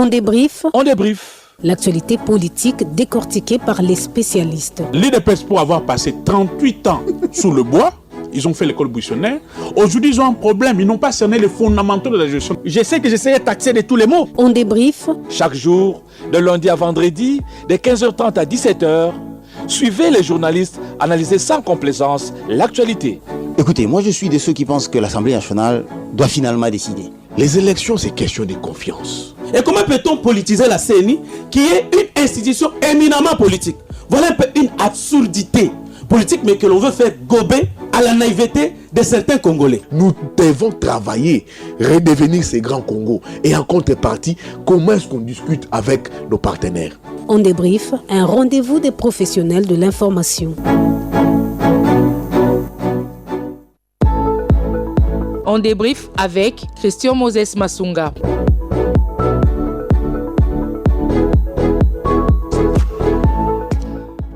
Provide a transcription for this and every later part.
On débrief. On débrief. L'actualité politique décortiquée par les spécialistes. L'IDPS, pour avoir passé 38 ans sous le bois, ils ont fait l'école buissonnaire. Aujourd'hui, ils ont un problème. Ils n'ont pas cerné les fondamentaux de la gestion. Je sais que j'essayais de taxer de tous les mots. On débrief. Chaque jour, de lundi à vendredi, de 15h30 à 17h, suivez les journalistes analyser sans complaisance l'actualité. Écoutez, moi je suis de ceux qui pensent que l'Assemblée nationale doit finalement décider. Les élections, c'est question de confiance. Et comment peut-on politiser la CENI, qui est une institution éminemment politique? Voilà un peu une absurdité politique, mais que l'on veut faire gober à la naïveté de certains Congolais. Nous devons travailler, redevenir ces grands Congos. Et en contrepartie, comment est-ce qu'on discute avec nos partenaires? On débrief, un rendez-vous des professionnels de l'information. On débrief avec Christian Moses Massunga.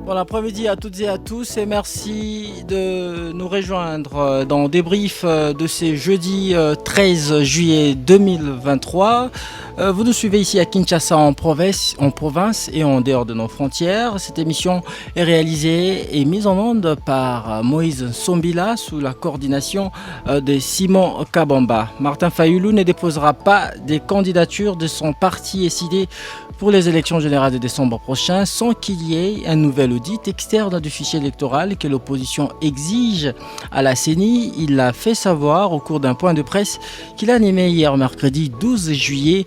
Bon après-midi à toutes et à tous et merci de nous rejoindre dans le débrief de ce jeudi 13 juillet 2023. Vous nous suivez ici à Kinshasa en province et en dehors de nos frontières. Cette émission est réalisée et mise en onde par Moïse Sombila sous la coordination de Simon Kabamba. Martin Fayoulou ne déposera pas des candidatures de son parti SID pour les élections générales de décembre prochain sans qu'il y ait un nouvel audit externe du fichier électoral que l'opposition exige à la CENI. Il l'a fait savoir au cours d'un point de presse qu'il a animé hier mercredi 12 juillet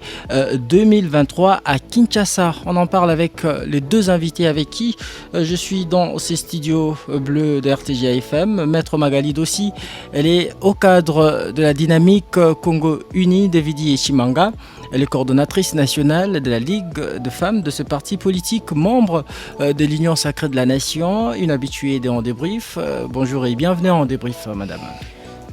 2023 à Kinshasa. On en parle avec les deux invités avec qui je suis dans ces studios bleus de RTGA FM. Maître Magali Dossi, elle est au cadre de la dynamique Congo Uni de Vidi et Chimanga. Elle est coordonnatrice nationale de la Ligue de femmes de ce parti politique, membre de l'Union sacrée de la Nation, une habituée de On Débrief. Bonjour et bienvenue à On Débrief, madame.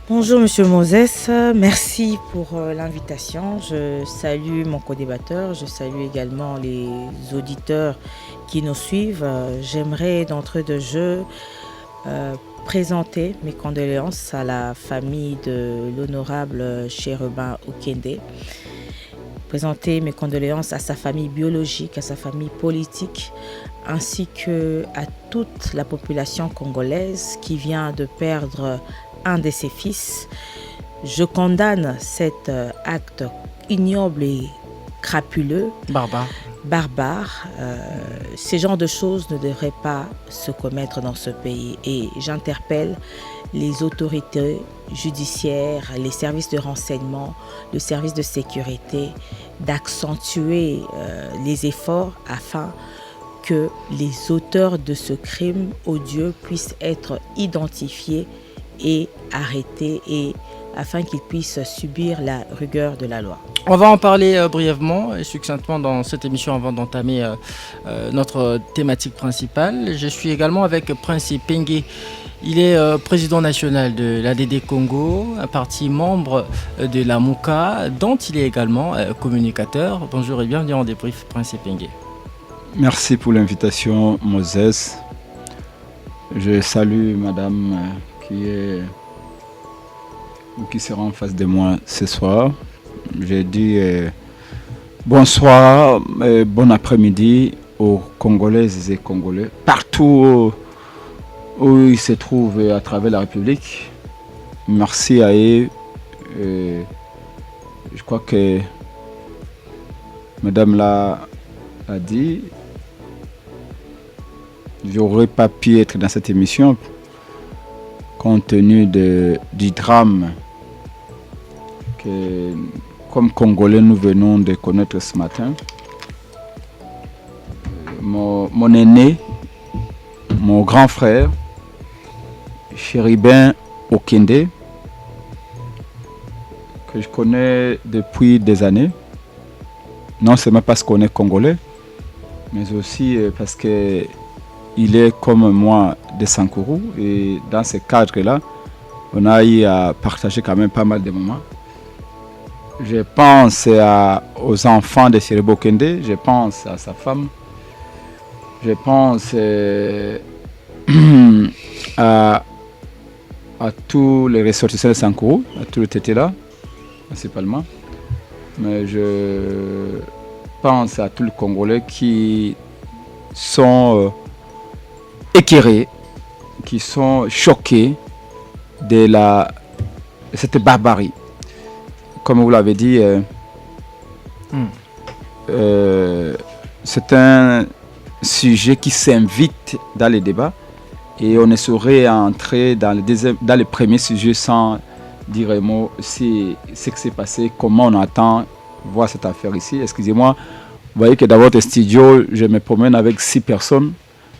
Bonjour Monsieur Moses, merci pour l'invitation. Je salue mon co-débatteur, je salue également les auditeurs qui nous suivent. J'aimerais d'entrée de jeu présenter mes condoléances à la famille de l'honorable Chérubin Okende. Présenter mes condoléances à sa famille biologique, à sa famille politique, ainsi qu'à toute la population congolaise qui vient de perdre un de ses fils. Je condamne cet acte ignoble et crapuleux, barbare. Ces genres de choses ne devraient pas se commettre dans ce pays et j'interpelle les autorités judiciaires, les services de renseignement, le service de sécurité d'accentuer les efforts afin que les auteurs de ce crime odieux puissent être identifiés et arrêtés et afin qu'ils puissent subir la rigueur de la loi. On va en parler brièvement et succinctement dans cette émission avant d'entamer notre thématique principale. Je suis également avec Prince Pengue. Il est président national de l'ADD Congo, un parti membre de la MOUCA, dont il est également communicateur. Bonjour et bienvenue en débrief, Prince Pengue. Merci pour l'invitation, Moses. Je salue madame qui sera en face de moi ce soir. J'ai dit bonsoir, bon après-midi aux Congolaises et Congolais, partout où ils se trouvent à travers la République. Merci à eux. Je crois que madame l'a dit, je n'aurais pas pu être dans cette émission compte tenu du drame que, comme Congolais, nous venons de connaître ce matin. Mon aîné, mon grand frère, Chérubin Okende, que je connais depuis des années, non seulement parce qu'on est Congolais, mais aussi parce qu'il est comme moi de Sankourou. Et dans ce cadre-là, on a eu à partager quand même pas mal de moments. Je pense aux enfants de Chérubin Okende, je pense à sa femme, je pense à tous les ressortissants de Sankourou, à tous les tétés là, principalement. Mais pense à tous les Congolais qui sont éclairés, qui sont choqués de cette barbarie. Comme vous l'avez dit, c'est un sujet qui s'invite dans les débats et on ne saurait entrer dans les premiers sujets sans dire un mot si ce qui s'est passé, comment on attend voir cette affaire ici. Excusez-moi, vous voyez que dans votre studio, je me promène avec 6 personnes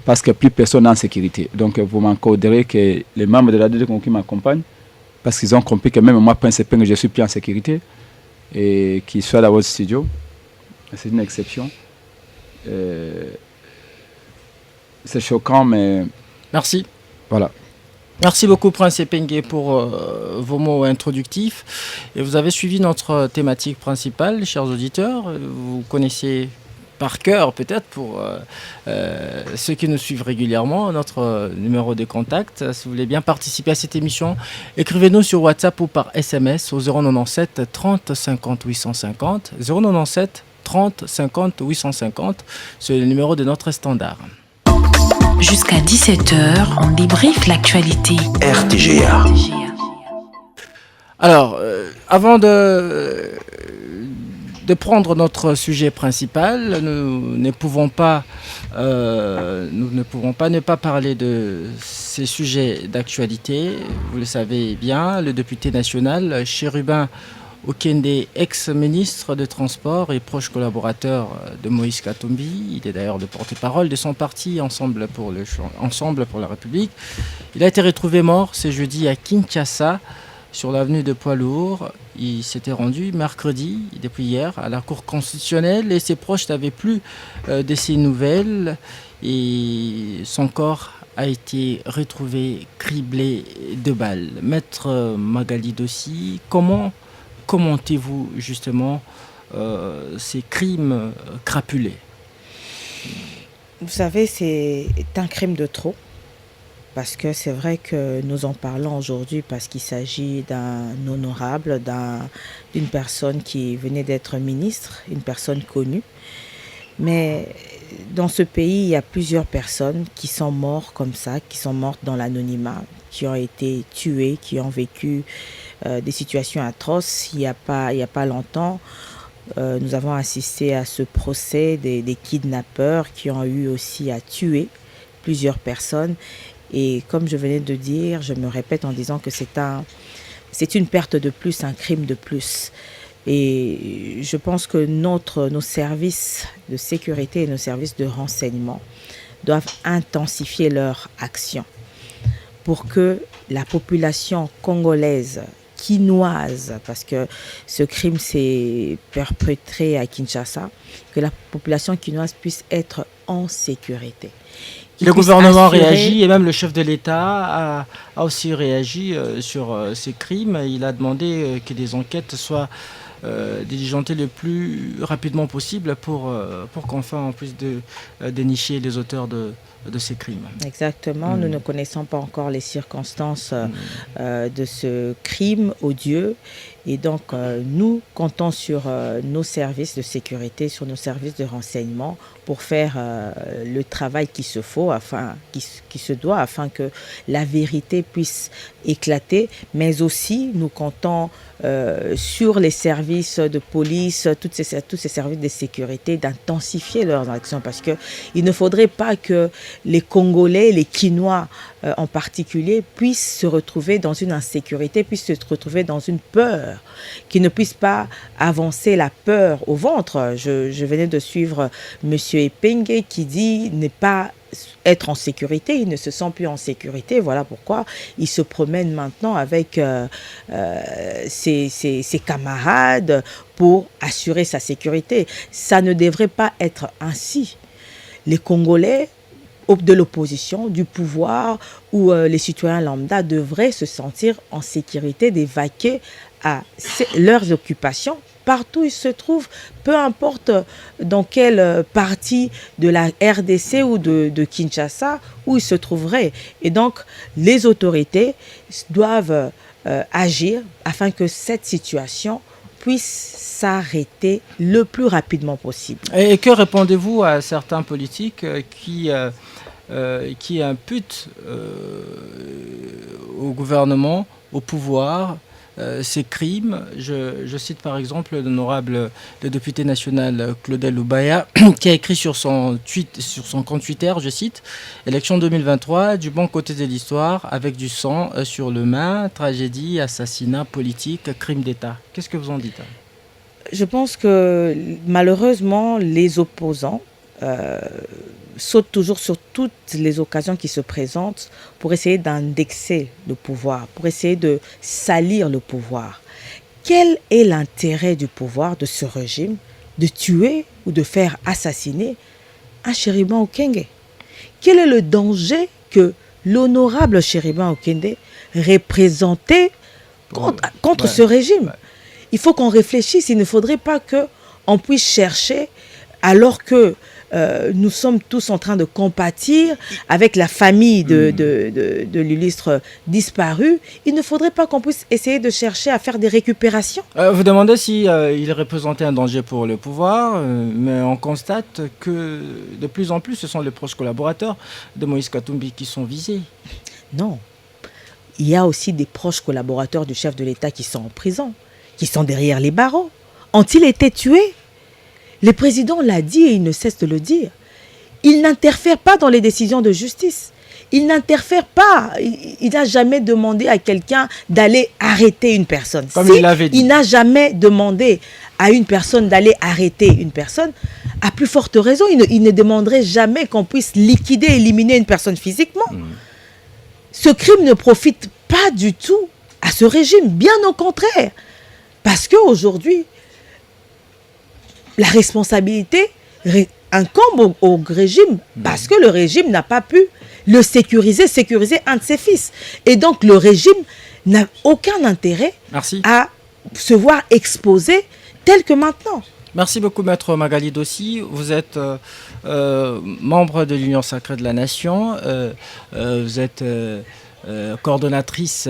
parce que plus personne n'est en sécurité. Donc vous m'accorderez que les membres de la DD qui m'accompagnent, parce qu'ils ont compris que même moi, Prince Epeng, je suis plus en sécurité, et qu'ils soient dans votre studio. C'est une exception. C'est choquant, mais... Merci. Voilà. Merci beaucoup Prince Epenge pour vos mots introductifs. Et vous avez suivi notre thématique principale, chers auditeurs. Vous connaissez par cœur peut-être pour ceux qui nous suivent régulièrement notre numéro de contact. Si vous voulez bien participer à cette émission, écrivez-nous sur WhatsApp ou par SMS au 097 30 50 850. 097 30 50 850, c'est le numéro de notre standard. Jusqu'à 17h, on débriefe l'actualité. RTGA. Alors, avant de prendre notre sujet principal, nous ne pouvons pas ne pas parler de ces sujets d'actualité. Vous le savez bien, le député national Chérubin Okende, ex-ministre des Transports et proche collaborateur de Moïse Katumbi, il est d'ailleurs le porte-parole de son parti Ensemble pour la République. Il a été retrouvé mort ce jeudi à Kinshasa, sur l'avenue de Poids-Lourds. Il s'était rendu mercredi, depuis hier, à la Cour constitutionnelle et ses proches n'avaient plus de ses nouvelles et son corps a été retrouvé criblé de balles. Maître Magali Dossi, comment commentez-vous justement ces crimes crapulés? Vous savez, c'est un crime de trop. Parce que c'est vrai que nous en parlons aujourd'hui parce qu'il s'agit d'un honorable, d'une personne qui venait d'être ministre, une personne connue. Mais dans ce pays, il y a plusieurs personnes qui sont mortes comme ça, qui sont mortes dans l'anonymat, qui ont été tuées, qui ont vécu des situations atroces. Il y a pas longtemps, nous avons assisté à ce procès des kidnappeurs qui ont eu aussi à tuer plusieurs personnes. Et comme je venais de dire, je me répète en disant que c'est une perte de plus, un crime de plus. Et je pense que nos services de sécurité et nos services de renseignement doivent intensifier leur action pour que la population congolaise, quinoise, parce que ce crime s'est perpétré à Kinshasa, que la population quinoise puisse être en sécurité. Le gouvernement réagit et même le chef de l'État a aussi réagi sur ces crimes. Il a demandé que des enquêtes soient diligentées le plus rapidement possible pour qu'enfin on puisse dénicher les auteurs de ces crimes. Exactement. Nous ne connaissons pas encore les circonstances de ce crime odieux. Et donc, nous comptons sur nos services de sécurité, sur nos services de renseignement pour faire le travail qui se doit afin que la vérité puisse éclater. Mais aussi, nous comptons sur les services de police, tous ces services de sécurité, d'intensifier leurs actions parce qu'il ne faudrait pas que les Congolais, les Quinois en particulier, puissent se retrouver dans une insécurité, puissent se retrouver dans une peur, qu'ils ne puissent pas avancer la peur au ventre. Je venais de suivre M. Epenge qui dit ne pas être en sécurité, il ne se sent plus en sécurité. Voilà pourquoi il se promène maintenant avec ses camarades pour assurer sa sécurité. Ça ne devrait pas être ainsi. Les Congolais de l'opposition, du pouvoir ou les citoyens lambda devraient se sentir en sécurité d'évacuer à leurs occupations partout où ils se trouvent, peu importe dans quelle partie de la RDC ou de Kinshasa où ils se trouveraient. Et donc, les autorités doivent agir afin que cette situation puisse s'arrêter le plus rapidement possible. Et que répondez-vous à certains politiques qui imputent au gouvernement, au pouvoir, ces crimes? Je cite par exemple l'honorable député national Claudel Loubaya qui a écrit sur son compte Twitter, je cite, « Élection 2023, du bon côté de l'histoire, avec du sang sur le main, tragédie, assassinat politique, crime d'État ». Qu'est-ce que vous en dites? Je pense que malheureusement, les opposants sautent toujours sur toutes les occasions qui se présentent pour essayer d'indexer le pouvoir, pour essayer de salir le pouvoir. Quel est l'intérêt du pouvoir, de ce régime, de tuer ou de faire assassiner un Chériban Okenge? Quel est le danger que l'honorable Chériban Okenge représentait contre ce régime? Il faut qu'on réfléchisse. Il ne faudrait pas qu'on puisse chercher, alors que nous sommes tous en train de compatir avec la famille de l'illustre disparu, il ne faudrait pas qu'on puisse essayer de chercher à faire des récupérations. Vous demandez si il représentait un danger pour le pouvoir, mais on constate que de plus en plus, ce sont les proches collaborateurs de Moïse Katumbi qui sont visés. Non. Il y a aussi des proches collaborateurs du chef de l'État qui sont en prison, qui sont derrière les barreaux. Ont-ils été tués? Le président l'a dit et il ne cesse de le dire. Il n'interfère pas dans les décisions de justice. Il n'interfère pas. Il n'a jamais demandé à quelqu'un d'aller arrêter une personne. Comme il l'avait dit. Il n'a jamais demandé à une personne d'aller arrêter une personne. À plus forte raison, il ne demanderait jamais qu'on puisse liquider, éliminer une personne physiquement. Ce crime ne profite pas du tout à ce régime, bien au contraire. Parce qu'aujourd'hui, la responsabilité incombe au régime parce que le régime n'a pas pu le sécuriser un de ses fils. Et donc le régime n'a aucun intérêt à se voir exposé tel que maintenant. Merci beaucoup, Maître Magali Dossi. Vous êtes membre de l'Union sacrée de la Nation. Vous êtes coordonnatrice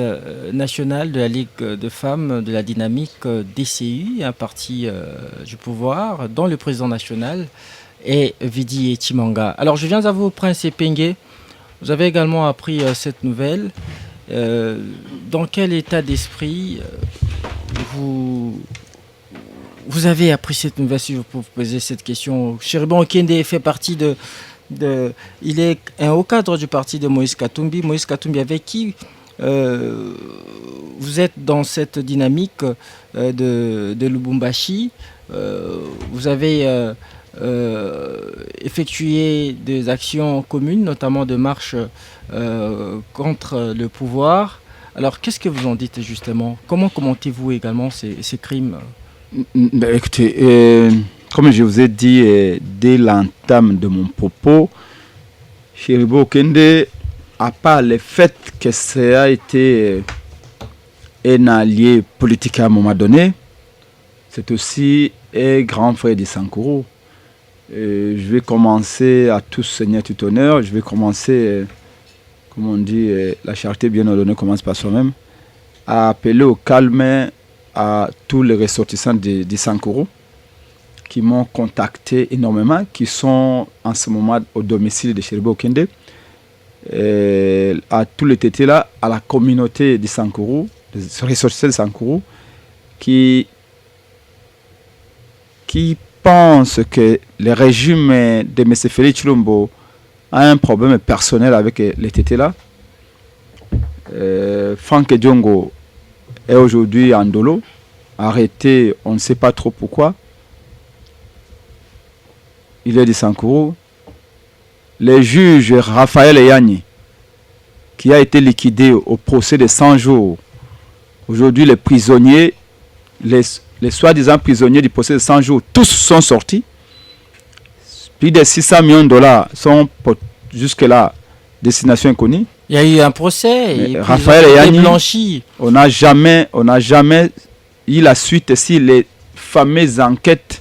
nationale de la Ligue de femmes de la dynamique DCU, un parti du pouvoir, dont le président national est Vidi Chimanga. Alors je viens à vous, Prince Epenge. Vous avez également appris cette nouvelle. Dans quel état d'esprit vous avez appris cette nouvelle, si je peux vous poser cette question? Chériban Okende fait partie il est un haut cadre du parti de Moïse Katumbi. Moïse Katumbi, avec qui vous êtes dans cette dynamique de Lubumbashi. Vous avez effectué des actions communes, notamment de marches contre le pouvoir. Alors, qu'est-ce que vous en dites justement? Comment commentez-vous également ces crimes? Écoutez, comme je vous ai dit dès l'entame de mon propos, Chériban Okende, à part le fait que ça a été un allié politique à un moment donné, c'est aussi un grand frère de Sankourou. Je vais commencer à tous seigneur tout honneur, je vais commencer, comme on dit, la charité bien ordonnée commence par soi-même, à appeler au calme à tous les ressortissants de Sankourou qui m'ont contacté énormément, qui sont en ce moment au domicile de Chériban Okende, à tous les tétés là, à la communauté de Sankourou, des ressortissants de Sankourou, qui pensent que le régime de M. Félix Tshilombo a un problème personnel avec les tétés là. Franck Diongo est aujourd'hui en dolo, arrêté, on ne sait pas trop pourquoi. Il est de Sankourou. Le juge Raphaël Eyani, qui a été liquidé au procès de 100 jours. Aujourd'hui, les prisonniers, les soi-disant prisonniers du procès de 100 jours, tous sont sortis. Plus de 600 millions de dollars sont jusque-là destination inconnue. Il y a eu un procès. Raphaël Eyani, on n'a jamais eu la suite si les fameuses enquêtes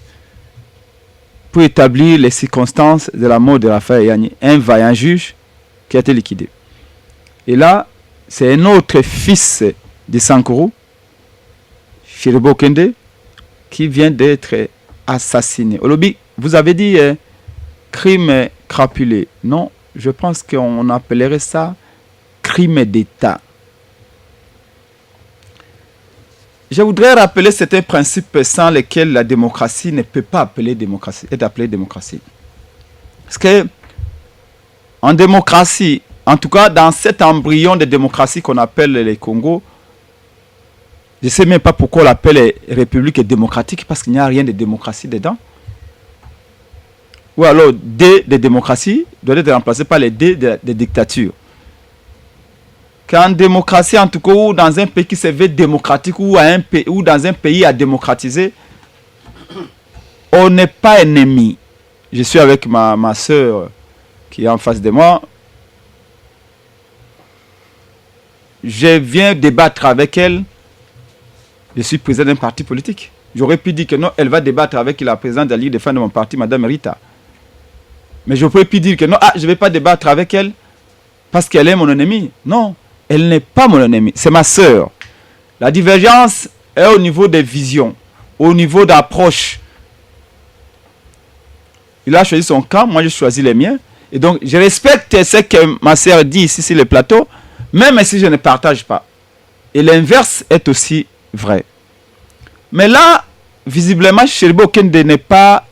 pour établir les circonstances de la mort de Raphaël Eyani, un vaillant juge qui a été liquidé. Et là, c'est un autre fils de Sankourou, Chériban Okende, qui vient d'être assassiné. Olobi, vous avez dit crime crapulé. Non, je pense qu'on appellerait ça crime d'État. Je voudrais rappeler certains principes sans lesquels la démocratie ne peut pas être appelée démocratie. Parce que en démocratie, en tout cas dans cet embryon de démocratie qu'on appelle le Congo, je ne sais même pas pourquoi on l'appelle République démocratique, parce qu'il n'y a rien de démocratie dedans. Ou alors D de démocratie doit être remplacé par les D de dictature. Qu'en démocratie, en tout cas, ou dans un pays qui se veut démocratique, ou dans un pays à démocratiser, on n'est pas ennemi. Je suis avec ma soeur qui est en face de moi. Je viens débattre avec elle. Je suis président d'un parti politique. J'aurais pu dire que non, elle va débattre avec la présidente de la Ligue des femmes de mon parti, Mme Rita. Mais j'aurais pu dire que non, je ne vais pas débattre avec elle parce qu'elle est mon ennemi. Non, elle n'est pas mon ennemi, c'est ma sœur. La divergence est au niveau des visions, au niveau d'approche. Il a choisi son camp, moi je choisis les miens. Et donc je respecte ce que ma sœur dit ici sur le plateau, même si je ne partage pas. Et l'inverse est aussi vrai. Mais là, visiblement, Cheribo Okende n'est pas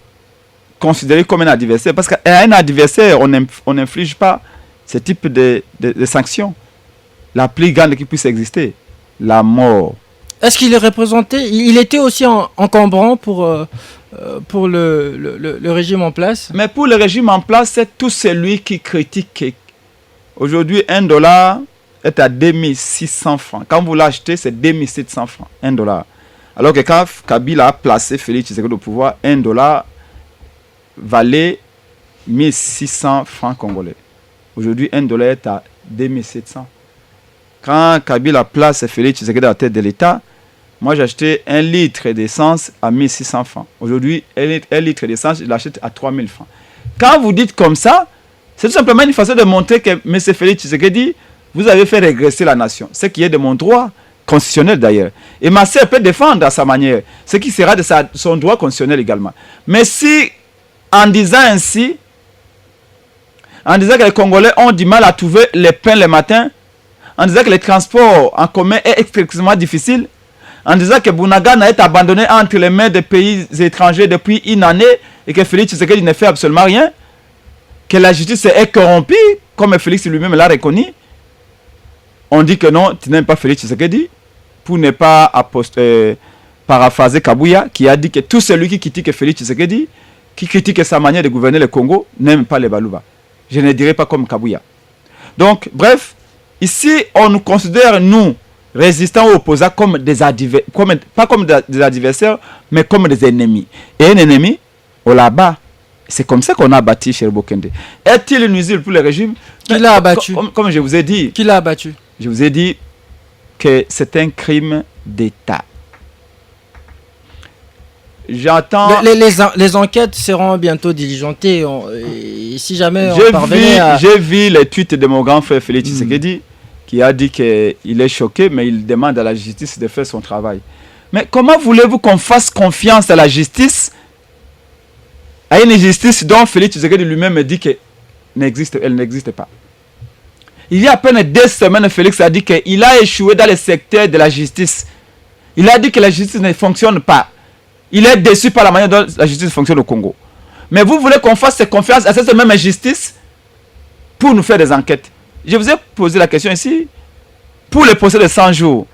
considéré comme un adversaire. Parce qu'à un adversaire, on n'inflige pas ce type de sanctions. La plus grande qui puisse exister, la mort. Est-ce qu'il est représenté? Il était aussi encombrant pour le régime en place? Mais pour le régime en place, c'est tout celui qui critique. Aujourd'hui, $1 est à 2600 francs. Quand vous l'achetez, c'est 2700 francs. $1. Alors que quand Kabila a placé Félix Tshisekedi au pouvoir, $1 valait 1600 francs congolais. Aujourd'hui, $1 est à 2700. Quand Kabila place Félix Tshisekedi à la tête de l'État, moi j'ai acheté 1 litre d'essence à 1600 francs. Aujourd'hui, 1 litre d'essence, je l'achète à 3000 francs. Quand vous dites comme ça, c'est tout simplement une façon de montrer que M. Félix Tshisekedi, vous avez fait régresser la nation. Ce qui est de mon droit constitutionnel d'ailleurs. Et ma sœur peut défendre à sa manière, ce qui sera de son droit constitutionnel également. Mais si, en disant ainsi, en disant que les Congolais ont du mal à trouver le pain le matin, en disant que les transports en commun est extrêmement difficile, en disant que Bunagana est abandonné entre les mains des pays étrangers depuis une année et que Félix Tshisekedi ne fait absolument rien, que la justice est corrompue, comme Félix lui-même l'a reconnu, on dit que non, tu n'aimes pas Félix Tshisekedi, pour ne pas paraphraser Kabouya, qui a dit que tout celui qui critique Félix Tshisekedi, qui critique sa manière de gouverner le Congo, n'aime pas les Balouba. Je ne dirais pas comme Kabouya. Donc, bref, ici, on nous considère, nous, résistants ou opposants, comme pas comme des adversaires, mais comme des ennemis. Et un ennemi, on l'abat. C'est comme ça qu'on a abattu Cheribo Okende. Est-il nuisible pour le régime? Qui l'a abattu? Comme je vous ai dit. Qui l'a abattu? Je vous ai dit que c'est un crime d'État. J'entends... Les enquêtes seront bientôt diligentées. Si jamais on parvenait à... J'ai vu les tweets de mon grand frère Félix Tshisekedi qui a dit qu'il est choqué, mais il demande à la justice de faire son travail. Mais comment voulez-vous qu'on fasse confiance à la justice, à une justice dont Félix Tshisekedi lui-même dit qu'elle n'existe pas? Il y a à peine 2 semaines, Félix a dit qu'il a échoué dans le secteur de la justice. Il a dit que la justice ne fonctionne pas. Il est déçu par la manière dont la justice fonctionne au Congo. Mais vous voulez qu'on fasse confiance à cette même justice pour nous faire des enquêtes? Je vous ai posé la question ici. Pour le procès de 100 jours,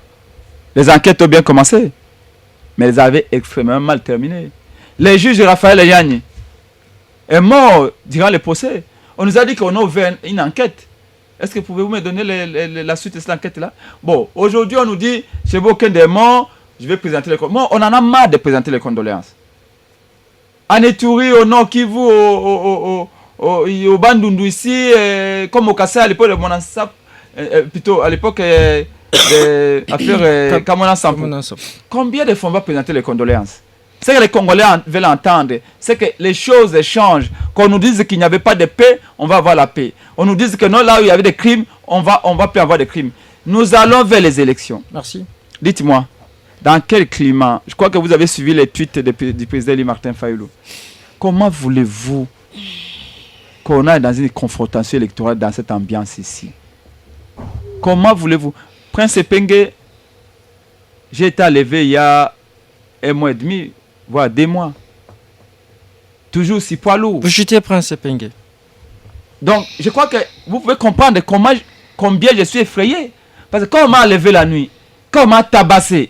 les enquêtes ont bien commencé, mais elles avaient extrêmement mal terminé. Le juge Raphaël Yagni est mort durant le procès. On nous a dit qu'on a ouvert une enquête. Est-ce que pouvez-vous me donner la suite de cette enquête-là? Bon, aujourd'hui, on nous dit, Cheribo Okende est mort, je vais présenter les condoléances. On en a marre de présenter les condoléances. En Ituri, au Nord Kivu, au Bandundu ici, comme au Kassai à l'époque de Monansap, plutôt à l'époque de l'affaire Kamona Sampo. Combien de fois on va présenter les condoléances? Ce que les Congolais veulent entendre, c'est que les choses changent. Qu'on nous dise qu'il n'y avait pas de paix, on va avoir la paix. On nous dise que non, là où il y avait des crimes, on va plus avoir de crimes. Nous allons vers les élections. Merci. Dites-moi, dans quel climat? Je crois que vous avez suivi les tweets du président Eli Martin Fayulu. Comment voulez-vous qu'on aille dans une confrontation électorale dans cette ambiance ici? Comment voulez-vous? Prince Epenge, j'ai été enlevé il y a 1 mois et demi, voire 2 mois. Toujours si poids lourd. Vous chutez Prince Epenge. Donc, je crois que vous pouvez comprendre combien je suis effrayé. Parce que quand on m'a enlevé la nuit, quand on m'a tabassé,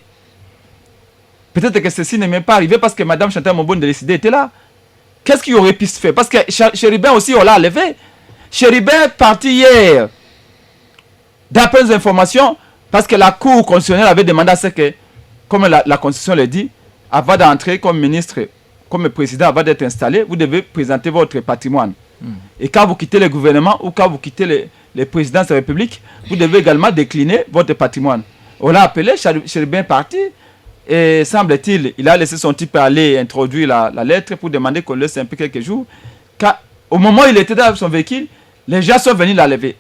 peut-être que ceci ne m'est pas arrivé parce que Madame Chantal Momboni de décider était là. Qu'est-ce qu'il aurait pu se faire? Parce que Chéribin aussi, on l'a enlevé. Chéribin est parti hier. D'après les informations, parce que la Cour constitutionnelle avait demandé à ce que, comme la Constitution le dit, avant d'entrer comme ministre, comme président, avant d'être installé, vous devez présenter votre patrimoine. Et quand vous quittez le gouvernement ou quand vous quittez les présidences de la République, vous devez également décliner votre patrimoine. On l'a appelé, Chéribin est parti. Et semble-t-il, il a laissé son type aller introduire la lettre pour demander qu'on laisse un peu quelques jours. Au moment où il était dans son véhicule, les gens sont venus l'enlever.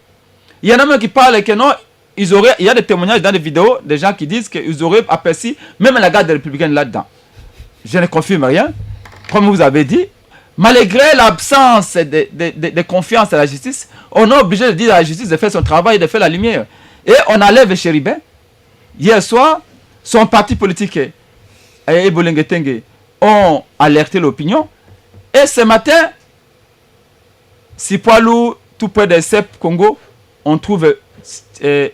Il y en a même qui parlent que non, il y a des témoignages dans des vidéos, des gens qui disent qu'ils auraient aperçu même la garde républicaine là-dedans. Je ne confirme rien. Comme vous avez dit, malgré l'absence de confiance à la justice, on est obligé de dire à la justice de faire son travail et de faire la lumière. Et on enlève Chéribin. Hier soir, son parti politique et Ebolengetenge ont alerté l'opinion. Et ce matin, si Poilou, tout près de Sep Congo, on trouve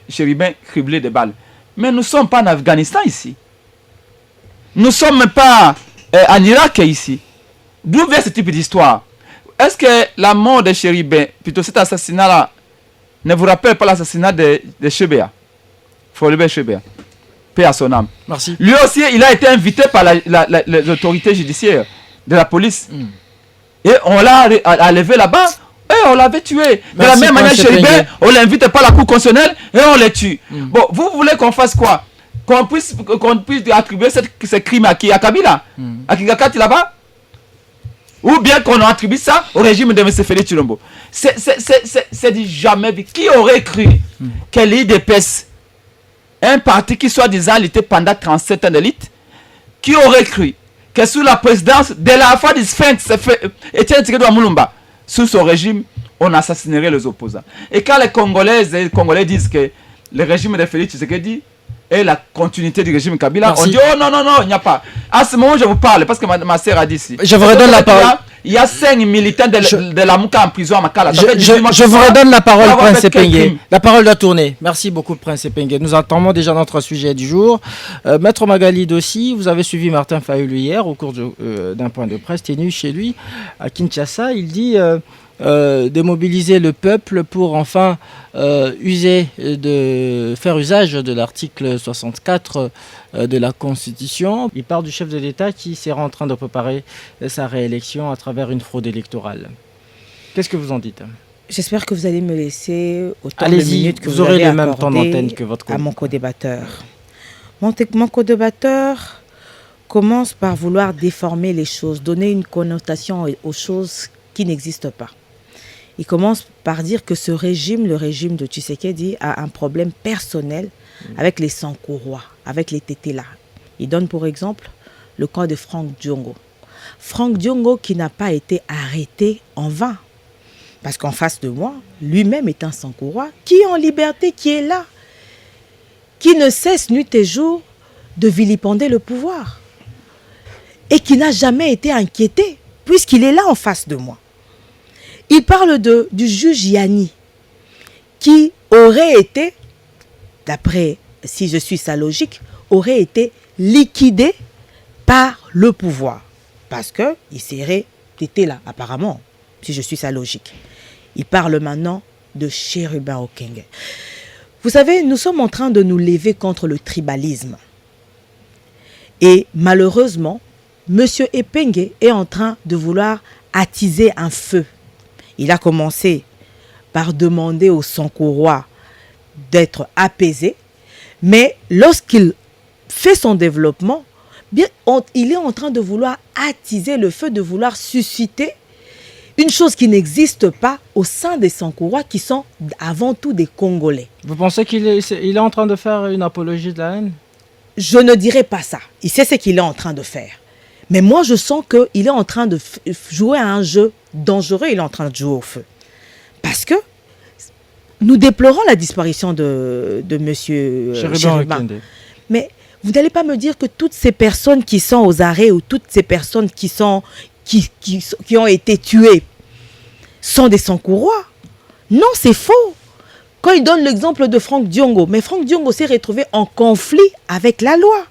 Chéribin criblé de balles. Mais nous ne sommes pas en Afghanistan ici. Nous ne sommes pas en Irak ici. D'où vient ce type d'histoire? Est-ce que la mort de Chéribin, plutôt cet assassinat-là, ne vous rappelle pas l'assassinat de Chebea, Folibert Chebea? Paix à son âme. Merci. Lui aussi, il a été invité par les autorités judiciaires de la police. Et on l'a enlevé là-bas et on l'avait tué. De la même manière, Chéribin, on l'invite par la Cour constitutionnelle et on le tue. Bon, vous voulez qu'on fasse quoi? Qu'on puisse attribuer ce crime à qui? À Kabila? À Kingakati là-bas? Ou bien qu'on attribue ça au régime de M. Félix Tshilombo? C'est dit jamais vu. Qui aurait cru que l'IDPS, un parti qui soi-disant lutté pendant 37 ans d'élite, qui aurait cru que sous la présidence de la fois du Sphinx, Etienne Tshisekedi Moulumba, sous son régime, on assassinerait les opposants. Et quand les Congolais disent que le régime de Félix Tshisekedi est la continuité du régime Kabila, merci. On dit oh non, il n'y a pas. À ce moment, je vous parle, parce que ma sœur a dit ici. Je vous redonne la parole. Il y a 5 militants de la Mouka en prison à Makala. Je vous redonne la parole, Prince Epenge. La parole doit tourner. Merci beaucoup, Prince Epenge. Nous attendons déjà notre sujet du jour. Maître Magali Dossi, vous avez suivi Martin Fayulu hier au cours d'un point de presse tenu chez lui à Kinshasa. Il dit démobiliser le peuple pour enfin faire usage de l'article 64 de la Constitution. Il parle du chef de l'État qui sera en train de préparer sa réélection à travers une fraude électorale. Qu'est-ce que vous en dites? J'espère que vous allez me laisser autant de minutes que vous aurez avez le même temps d'antenne que votre à mon co-débatteur. Mon co-débatteur commence par vouloir déformer les choses, donner une connotation aux choses qui n'existent pas. Il commence par dire que ce régime, le régime de Tshisekedi, a un problème personnel avec les Sankourois, avec les Tétéla. Il donne pour exemple le cas de Franck Diongo. Franck Diongo qui n'a pas été arrêté en vain. Parce qu'en face de moi, lui-même est un Sankourois qui est en liberté, qui est là, qui ne cesse nuit et jour de vilipender le pouvoir et qui n'a jamais été inquiété puisqu'il est là en face de moi. Il parle du juge Yanni qui aurait été, d'après, si je suis sa logique, aurait été liquidé par le pouvoir. Parce qu'il serait été là, apparemment, si je suis sa logique. Il parle maintenant de Chérubin Okenge. Vous savez, nous sommes en train de nous lever contre le tribalisme. Et malheureusement, M. Epenge est en train de vouloir attiser un feu. Il a commencé par demander aux Sankourois d'être apaisés, mais lorsqu'il fait son développement, bien, il est en train de vouloir attiser le feu, de vouloir susciter une chose qui n'existe pas au sein des Sankourois qui sont avant tout des Congolais. Vous pensez qu'il est en train de faire une apologie de la haine? je ne dirais pas ça. Il sait ce qu'il est en train de faire. Mais moi, je sens qu'il est en train de jouer à un jeu dangereux. Il est en train de jouer au feu. Parce que nous déplorons la disparition de M. Chérubin. Mais vous n'allez pas me dire que toutes ces personnes qui sont aux arrêts ou toutes ces personnes qui ont été tuées sont des Sankourois. Non, c'est faux. Quand il donne l'exemple de Franck Diongo, mais Franck Diongo s'est retrouvé en conflit avec la loi.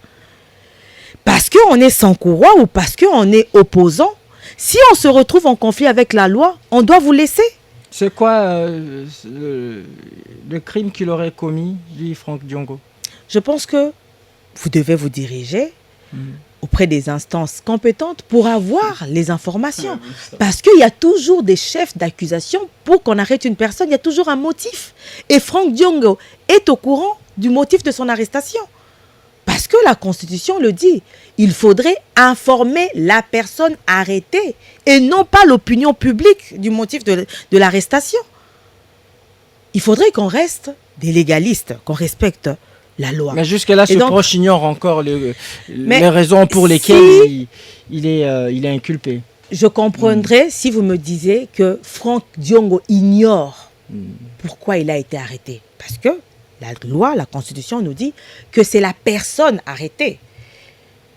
Parce qu'on est Sankourois ou parce qu'on est opposant, si on se retrouve en conflit avec la loi, on doit vous laisser. C'est quoi le crime qu'il aurait commis, lui, Franck Diongo? Je pense que vous devez vous diriger auprès des instances compétentes pour avoir les informations. Parce qu'il y a toujours des chefs d'accusation pour qu'on arrête une personne. Il y a toujours un motif. Et Franck Diongo est au courant du motif de son arrestation. Parce que la Constitution le dit. Il faudrait informer la personne arrêtée et non pas l'opinion publique du motif de l'arrestation. Il faudrait qu'on reste des légalistes, qu'on respecte la loi. Mais jusque-là, ce proche ignore encore les raisons pour lesquelles il est inculpé. Je comprendrais si vous me disiez que Franck Diongo ignore pourquoi il a été arrêté. Parce que la loi, la Constitution nous dit que c'est la personne arrêtée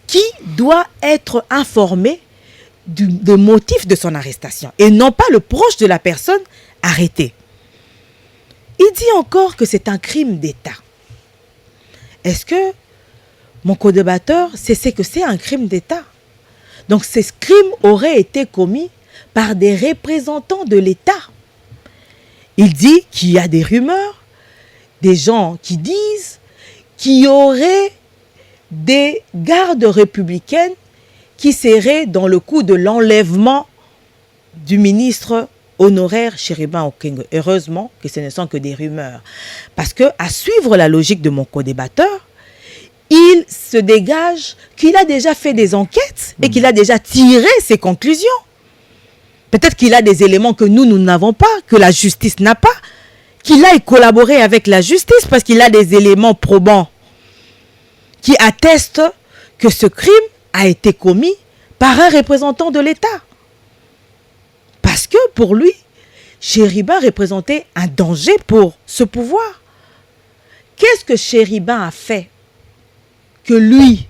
qui doit être informée des motifs de son arrestation et non pas le proche de la personne arrêtée. Il dit encore que c'est un crime d'État. Est-ce que mon co-débatteur sait que c'est un crime d'État? Donc ces crimes auraient été commis par des représentants de l'État. Il dit qu'il y a des rumeurs, des gens qui disent qu'il y aurait des gardes républicaines qui seraient dans le coup de l'enlèvement du ministre honoraire Chérubin Okengo. Heureusement que ce ne sont que des rumeurs. Parce que, à suivre la logique de mon co-débatteur, il se dégage qu'il a déjà fait des enquêtes et qu'il a déjà tiré ses conclusions. Peut-être qu'il a des éléments que nous n'avons pas, que la justice n'a pas, qu'il a collaboré avec la justice parce qu'il a des éléments probants qui attestent que ce crime a été commis par un représentant de l'État. Parce que pour lui, Chérubin représentait un danger pour ce pouvoir. Qu'est-ce que Chérubin a fait que lui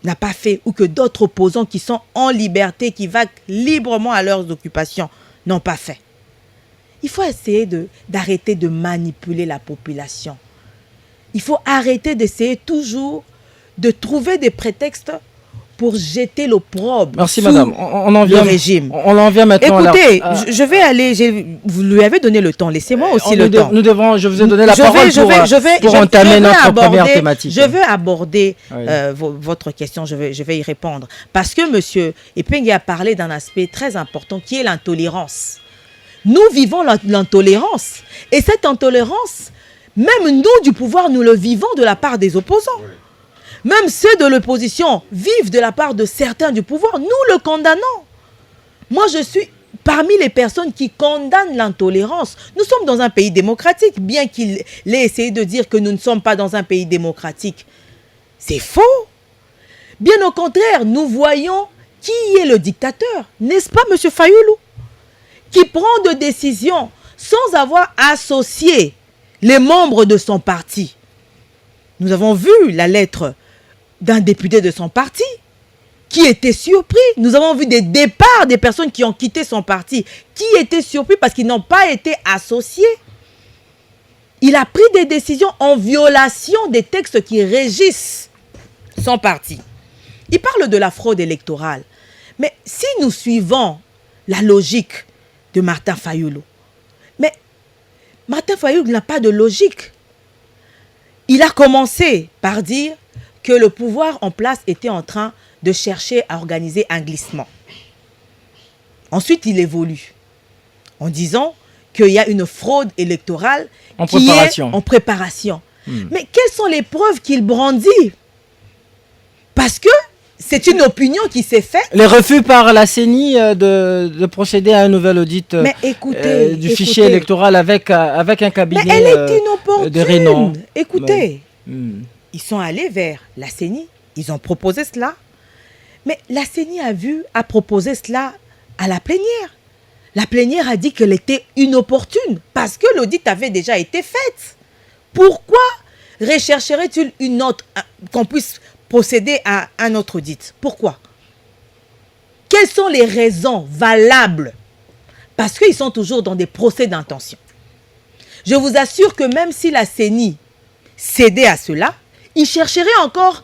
n'a pas fait ou que d'autres opposants qui sont en liberté, qui vaquent librement à leurs occupations, n'ont pas fait? Il faut essayer d'arrêter de manipuler la population. Il faut arrêter d'essayer toujours de trouver des prétextes pour jeter l'opprobre. Merci madame. On en vient, le régime. On en vient maintenant. Écoutez, je vais aller. Vous lui avez donné le temps. Laissez-moi aussi le temps. Je vous ai donné la parole pour entamer notre première thématique. Je veux aborder votre question. Je vais y répondre parce que M. Epenge a parlé d'un aspect très important qui est l'intolérance. Nous vivons l'intolérance et cette intolérance, même nous du pouvoir, nous le vivons de la part des opposants. Oui. Même ceux de l'opposition vivent de la part de certains du pouvoir. Nous le condamnons. Moi, je suis parmi les personnes qui condamnent l'intolérance. Nous sommes dans un pays démocratique, bien qu'il ait essayé de dire que nous ne sommes pas dans un pays démocratique. C'est faux. Bien au contraire, nous voyons qui est le dictateur. N'est-ce pas, M. Fayoulou, qui prend des décisions sans avoir associé les membres de son parti. Nous avons vu la lettre d'un député de son parti qui était surpris. Nous avons vu des départs des personnes qui ont quitté son parti, qui étaient surpris parce qu'ils n'ont pas été associés. Il a pris des décisions en violation des textes qui régissent son parti. Il parle de la fraude électorale. Mais si nous suivons la logique de Martin Fayoulou, mais Martin Fayoulou n'a pas de logique. Il a commencé par dire que le pouvoir en place était en train de chercher à organiser un glissement. Ensuite, il évolue en disant qu'il y a une fraude électorale qui est en préparation. Mais quelles sont les preuves qu'il brandit? Parce que c'est une opinion qui s'est faite. Les refus par la CENI de procéder à un nouvel audit du fichier électoral avec un cabinet mais elle est inopportune. de renom. Écoutez, ils sont allés vers la CENI, ils ont proposé cela. Mais la CENI a proposé cela à la plénière. La plénière a dit qu'elle était inopportune parce que l'audit avait déjà été fait. Pourquoi rechercherait-il une autre, qu'on puisse procéder à un autre audit? Pourquoi? Quelles sont les raisons valables? Parce qu'ils sont toujours dans des procès d'intention. Je vous assure que même si la CENI cédait à cela, ils chercheraient encore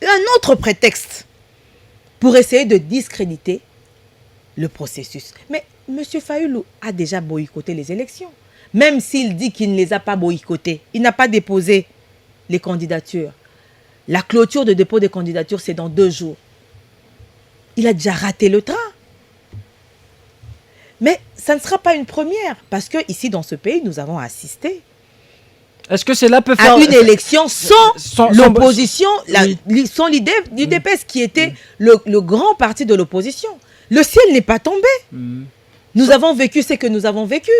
un autre prétexte pour essayer de discréditer le processus. Mais M. Fayulu a déjà boycotté les élections. Même s'il dit qu'il ne les a pas boycottées, il n'a pas déposé les candidatures. La clôture de dépôt des candidatures, c'est dans 2 jours. Il a déjà raté le train. Mais ça ne sera pas une première, parce que ici dans ce pays, nous avons assisté Est-ce que cela peut faire à une élection sans l'opposition, sans l'UDPS qui était le grand parti de l'opposition. Le ciel n'est pas tombé. Nous avons vécu ce que nous avons vécu.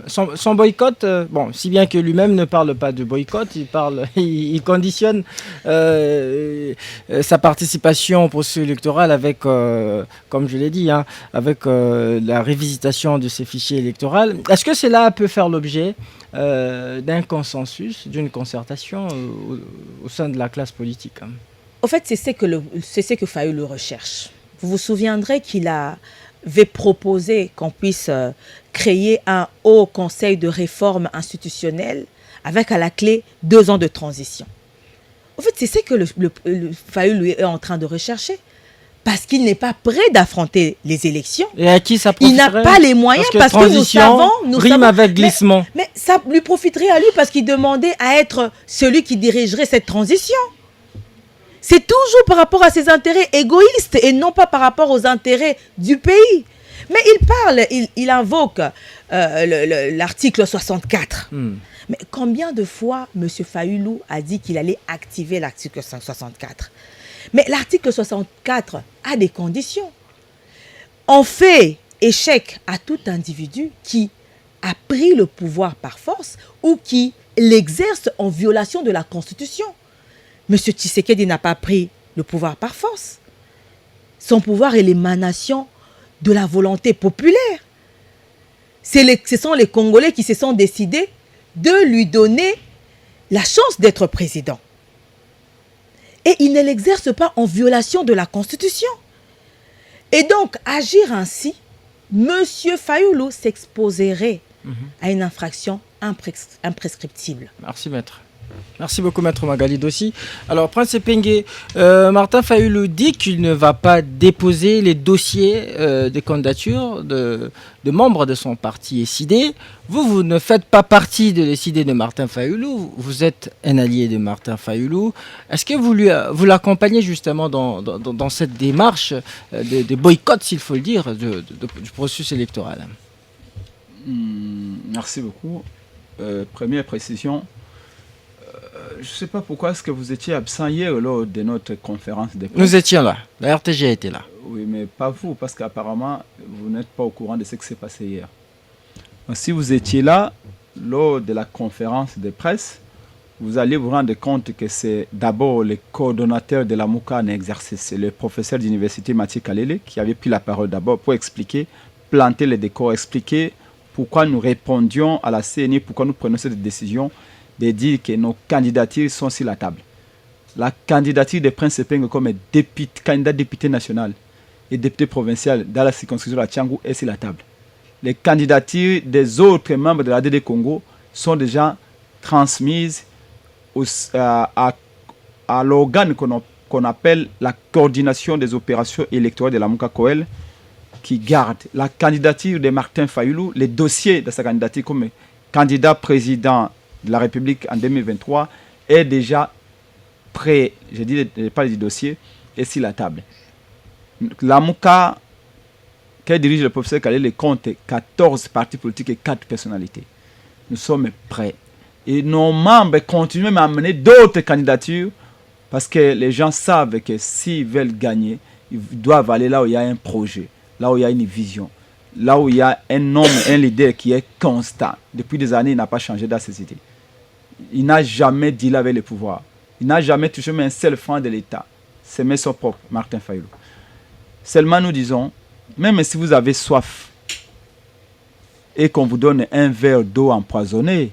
Son boycott, bon, si bien que lui-même ne parle pas de boycott, il conditionne sa participation au processus électoral avec, comme je l'ai dit, avec la révisitation de ses fichiers électoraux. Est-ce que cela peut faire l'objet d'un consensus, d'une concertation au sein de la classe politique? Au fait, c'est ce que Fayulu recherche. Vous vous souviendrez qu'il avait proposé qu'on puisse créer un haut conseil de réforme institutionnelle avec à la clé 2 ans de transition. En fait, c'est ce que le Fayulu est en train de rechercher. Parce qu'il n'est pas prêt d'affronter les élections. Et à qui ça profiterait? profiterait? Il n'a pas les moyens parce que nous savons... rime avec glissement. Mais ça lui profiterait à lui parce qu'il demandait à être celui qui dirigerait cette transition. C'est toujours par rapport à ses intérêts égoïstes et non pas par rapport aux intérêts du pays. Mais il invoque l'article 64. Mais combien de fois M. Fayulu a dit qu'il allait activer l'article 64? Mais l'article 64 a des conditions. On fait échec à tout individu qui a pris le pouvoir par force ou qui l'exerce en violation de la Constitution. M. Tshisekedi n'a pas pris le pouvoir par force. Son pouvoir est l'émanation de la volonté populaire. Ce sont les Congolais qui se sont décidés de lui donner la chance d'être président. Et il ne l'exerce pas en violation de la Constitution. Et donc, agir ainsi, M. Fayulu s'exposerait à une infraction imprescriptible. Merci, maître. Merci beaucoup, maître Magali Dossi. Alors, Prince Epenge, Martin Fayulu dit qu'il ne va pas déposer les dossiers des candidatures de membres de son parti SID. Vous ne faites pas partie de l'SID de Martin Fayulu. Vous êtes un allié de Martin Fayulu. Est-ce que vous l'accompagnez justement dans cette démarche de boycott, s'il faut le dire, du processus électoral? Merci beaucoup. Première précision. Je ne sais pas pourquoi est-ce que vous étiez absent hier lors de notre conférence de presse. Nous étions là. La RTG était là. Oui, mais pas vous, parce qu'apparemment, vous n'êtes pas au courant de ce qui s'est passé hier. Donc, si vous étiez là, lors de la conférence de presse, vous allez vous rendre compte que c'est d'abord le coordonnateur de la MOUCA en exercice, c'est le professeur d'université Mathieu Kalele, qui avait pris la parole d'abord pour expliquer, planter le décor, expliquer pourquoi nous répondions à la CNI, pourquoi nous prenons cette décision de dire que nos candidatures sont sur la table. La candidature de Prince Epenge comme candidat député national et député provincial dans la circonscription de la Tchangou est sur la table. Les candidatures des autres membres de la DD Congo sont déjà transmises à l'organe qu'on appelle la coordination des opérations électorales de la MOUCA-COEL, qui garde la candidature de Martin Fayulu, les dossiers de sa candidature comme candidat président de la République en 2023 est déjà prêt, je dis pas les dossiers, est sur la table. La MOUCA, qui dirige le professeur Kalele, compte 14 partis politiques et 4 personnalités. Nous sommes prêts. Et nos membres continuent à amener d'autres candidatures parce que les gens savent que s'ils veulent gagner, ils doivent aller là où il y a un projet, là où il y a une vision, là où il y a un homme, un leader qui est constant. Depuis des années, il n'a pas changé dans ses idées. Il n'a jamais dealé avec le pouvoir. Il n'a jamais touché même un seul franc de l'État. C'est mes son propre, Martin Fayoulou. Seulement nous disons, même si vous avez soif et qu'on vous donne un verre d'eau empoisonnée,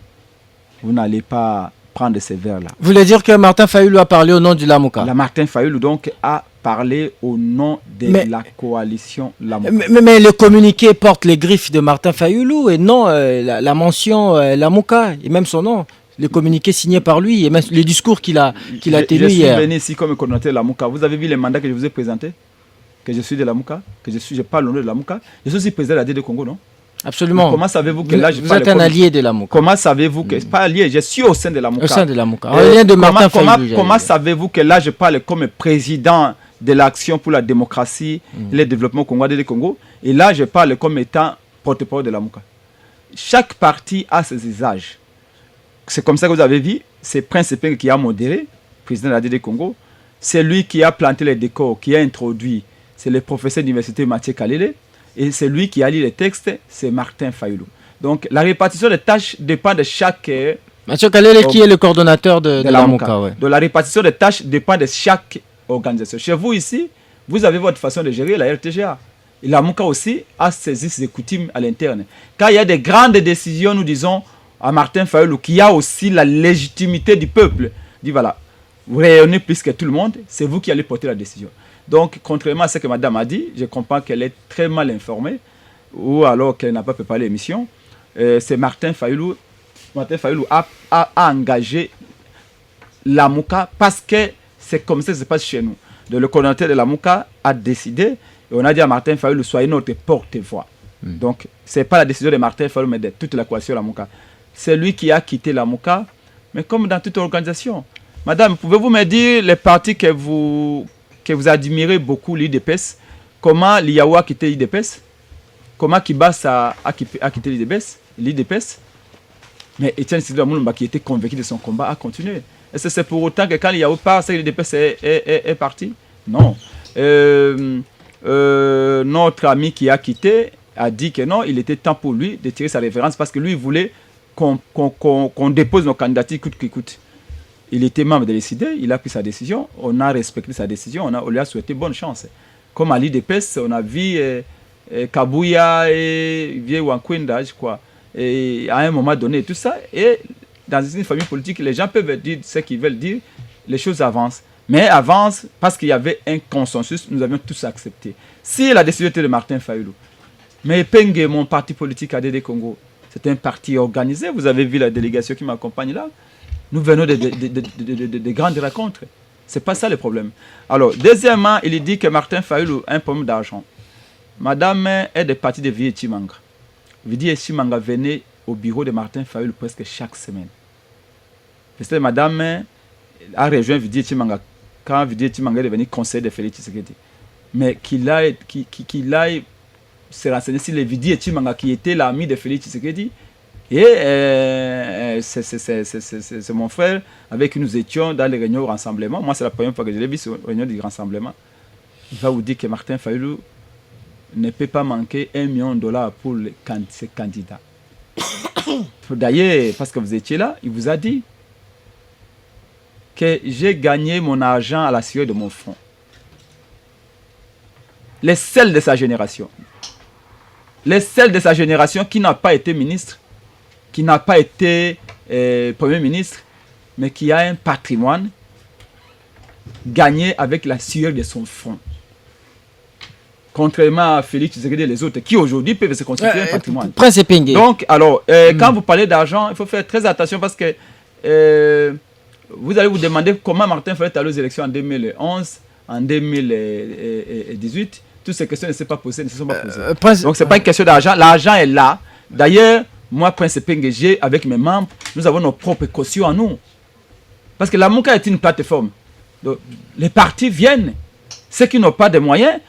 vous n'allez pas prendre ces verres-là. Vous voulez dire que Martin Fayoulou a parlé au nom du Lamuka? La Martin Fayoulou donc a parlé au nom de la coalition Lamuka. Mais le communiqué porte les griffes de Martin Fayoulou et non la mention Lamuka et même son nom. Le communiqué signé par lui et même les discours qu'il a tenu hier. Je suis venu ici comme coordonnateur de Lamuka. Vous avez vu les mandats que je vous ai présentés? Que je suis de Lamuka? Que je parle au nom de Lamuka? Je suis aussi président de la DD Congo, non? Absolument. Mais comment savez-vous que là je vous êtes un allié de Lamuka? Comment savez-vous que pas allié? Je suis au sein de Lamuka. Au sein de Lamuka. En lien de Martin Fayoulou. Comment savez-vous que là je parle comme président de l'Action pour la démocratie et le développement congolais de Congo, et là je parle comme étant porte-parole de Lamuka? Chaque parti a ses usages. C'est comme ça que vous avez vu, c'est Prince Epeng qui a modéré, président de la DD Congo. C'est lui qui a planté les décors, qui a introduit. C'est le professeur d'université Mathieu Kalele. Et c'est lui qui a lu les textes, c'est Martin Fayoulou. Donc la répartition des tâches dépend de chaque... Mathieu Kalele qui est le coordonnateur de Lamuka. Ouais. Donc la répartition des tâches dépend de chaque organisation. Chez vous ici, vous avez votre façon de gérer la RTGA. Et Lamuka aussi a saisi ses coutumes à l'interne. Quand il y a des grandes décisions, nous disons à Martin Fayoulou, qui a aussi la légitimité du peuple, dit voilà, vous rayonnez plus que tout le monde, c'est vous qui allez porter la décision. Donc, contrairement à ce que madame a dit, je comprends qu'elle est très mal informée ou alors qu'elle n'a pas préparé l'émission. C'est Martin Fayoulou. Martin Fayoulou a engagé Lamuka parce que c'est comme ça que ça se passe chez nous. Donc, le coordonnateur de Lamuka a décidé et on a dit à Martin Fayoulou, soyez notre porte-voix. Donc, ce n'est pas la décision de Martin Fayoulou, mais de toute la coalition Lamuka. C'est lui qui a quitté Lamuka, mais comme dans toute organisation. Madame, pouvez-vous me dire les partis que vous admirez beaucoup, l'IDPS, comment l'Iyawa a quitté l'IDPS, comment Kibas a quitté l'IDPS, mais Etienne Sidou Amoulumba, qui était convaincu de son combat, a continué. Est-ce que c'est pour autant que quand l'Iyawa part, c'est que l'IDPS est parti? Non. Notre ami qui a quitté a dit que non, il était temps pour lui de tirer sa référence parce que lui voulait qu'on dépose nos candidatures coûte que coûte. Il était membre de l'ECD, il a pris sa décision, on a respecté sa décision, on lui a souhaité bonne chance. Comme à l'IDPS, on a vu Kabouya et Vieux Wankwenda, je crois, et à un moment donné, tout ça, et dans une famille politique, les gens peuvent dire ce qu'ils veulent dire, les choses avancent. Mais avancent parce qu'il y avait un consensus, nous avions tous accepté. Si la décision était de Martin Fayoulou, mais Penge, mon parti politique ADD Congo, c'est un parti organisé, vous avez vu la délégation qui m'accompagne là. Nous venons de grandes rencontres. Ce n'est pas ça le problème. Alors, deuxièmement, il dit que Martin Fayoulou a un problème d'argent. Madame est de partie de Vieux Chimanga. Vieux Chimanga venait au bureau de Martin Fayoulou presque chaque semaine. Parce que madame a rejoint Vieux Chimanga quand Vieux Chimanga est devenu conseiller de Félix Tshisekedi. Mais qu'il aille se renseigner sur les Vieux Chimanga qui était l'ami de Félix Tshisekedi. Et c'est mon frère avec qui nous étions dans les réunions au rassemblement. Moi, c'est la première fois que je l'ai vu sur les réunions du rassemblement. Il va vous dire que Martin Fayoulou ne peut pas manquer $1 million pour ses candidats. D'ailleurs, parce que vous étiez là, il vous a dit que j'ai gagné mon argent à la sueur de mon front. Les seuls de sa génération. Les seuls de sa génération qui n'a pas été ministre, qui n'a pas été Premier ministre, mais qui a un patrimoine gagné avec la sueur de son front. Contrairement à Félix Tshisekedi et les autres, qui aujourd'hui peuvent se constituer un patrimoine. Prince Epenge. Donc, alors, quand vous parlez d'argent, il faut faire très attention parce que vous allez vous demander comment Martin Fayoulou est allé aux élections en 2011, en 2018. Toutes ces questions ne se sont pas posées. Donc, ce n'est pas une question d'argent. L'argent est là. D'ailleurs, moi, Prince Epenge, avec mes membres, nous avons nos propres cautions à nous. Parce que la Lamuka est une plateforme. Donc, les partis viennent. Ceux qui n'ont pas de moyens,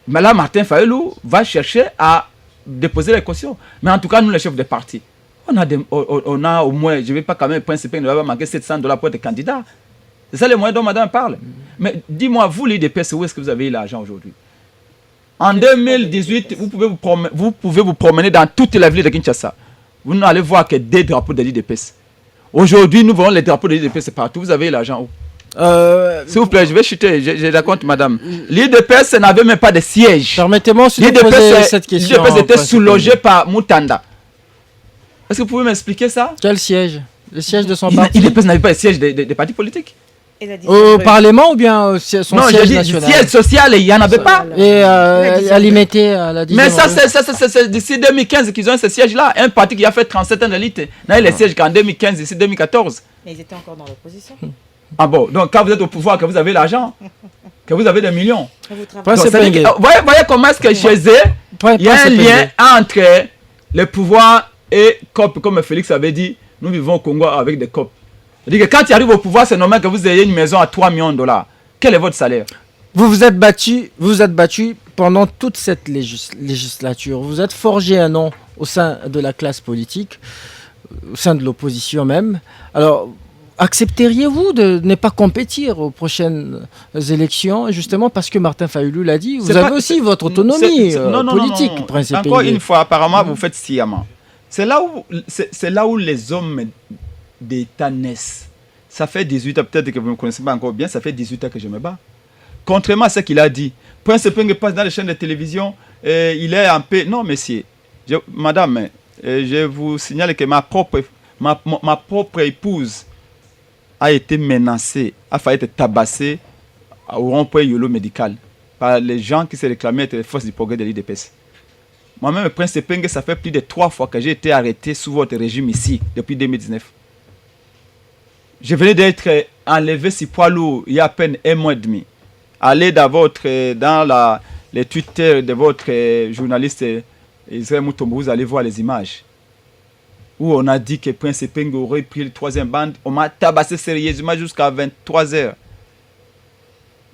mais là, Martin Fayoulou va chercher à déposer les cautions. Mais en tout cas, nous, les chefs de parti, on a au moins, je ne vais pas quand même, Prince Epenge ne va pas manquer $700 pour être candidat. C'est ça les moyens dont madame parle. Mais dis-moi, vous, l'IDPS, où est-ce que vous avez eu l'argent aujourd'hui? En 2018, vous pouvez vous promener dans toute la ville de Kinshasa. Vous n'allez voir que des drapeaux de l'IDPS. Aujourd'hui, nous voyons les drapeaux de l'IDPS partout. Vous avez l'argent où? S'il vous plaît, je vais chuter, je raconte, madame. L'IDPS n'avait même pas de siège. Permettez-moi de poser cette question. L'IDPS était sous-logé par Moutanda. Est-ce que vous pouvez m'expliquer ça? Quel siège? Le siège de son parti? L'IDPS n'avait pas de siège des partis politiques. Au Parlement ou bien son siège national? Siège social, il n'y en avait pas. Et alimenter à la Mais ça, c'est d'ici 2015 qu'ils ont ce siège-là. Un parti qui a fait 37 ans d'élite n'a eu les sièges qu'en 2015, d'ici 2014. Mais ils étaient encore dans l'opposition. Ah bon, donc quand vous êtes au pouvoir, que vous avez l'argent, que vous avez des millions. Voyez comment est-ce que chez eux, il y a un lien entre le pouvoir et COP, comme Félix avait dit, nous vivons au Congo avec des COP. C'est-à-dire que quand tu arrives au pouvoir, c'est normal que vous ayez une maison à 3 millions de dollars. Quel est votre salaire? Vous vous êtes battu pendant toute cette législature. Vous êtes forgé un nom au sein de la classe politique, au sein de l'opposition même. Alors, accepteriez-vous de ne pas compétir aux prochaines élections, justement parce que Martin Fayulu l'a dit, vous avez aussi votre autonomie politique, Prince Epenge. Encore une fois, apparemment, vous faites sciemment. C'est là où les hommes d'État naissent. Ça fait 18 ans, peut-être que vous ne me connaissez pas encore bien, ça fait 18 ans que je me bats. Contrairement à ce qu'il a dit, Prince Epenge passe dans les chaînes de télévision, il est en paix. Non, monsieur, madame, je vous signale que ma propre épouse a été menacée, a failli être tabassée au rond-point Yolo médical par les gens qui se réclamaient être les forces du progrès de l'IDPS. Moi-même, Prince Epenge, ça fait plus de 3 fois que j'ai été arrêté sous votre régime ici, depuis 2019. Je venais d'être enlevé si poids lourd il y a à peine 1 mois et demi. Allez dans les Twitter de votre journaliste Israël Moutombo, vous allez voir les images. Où on a dit que Prince Epenge aurait pris le 3e bande. On m'a tabassé sérieusement jusqu'à 23h.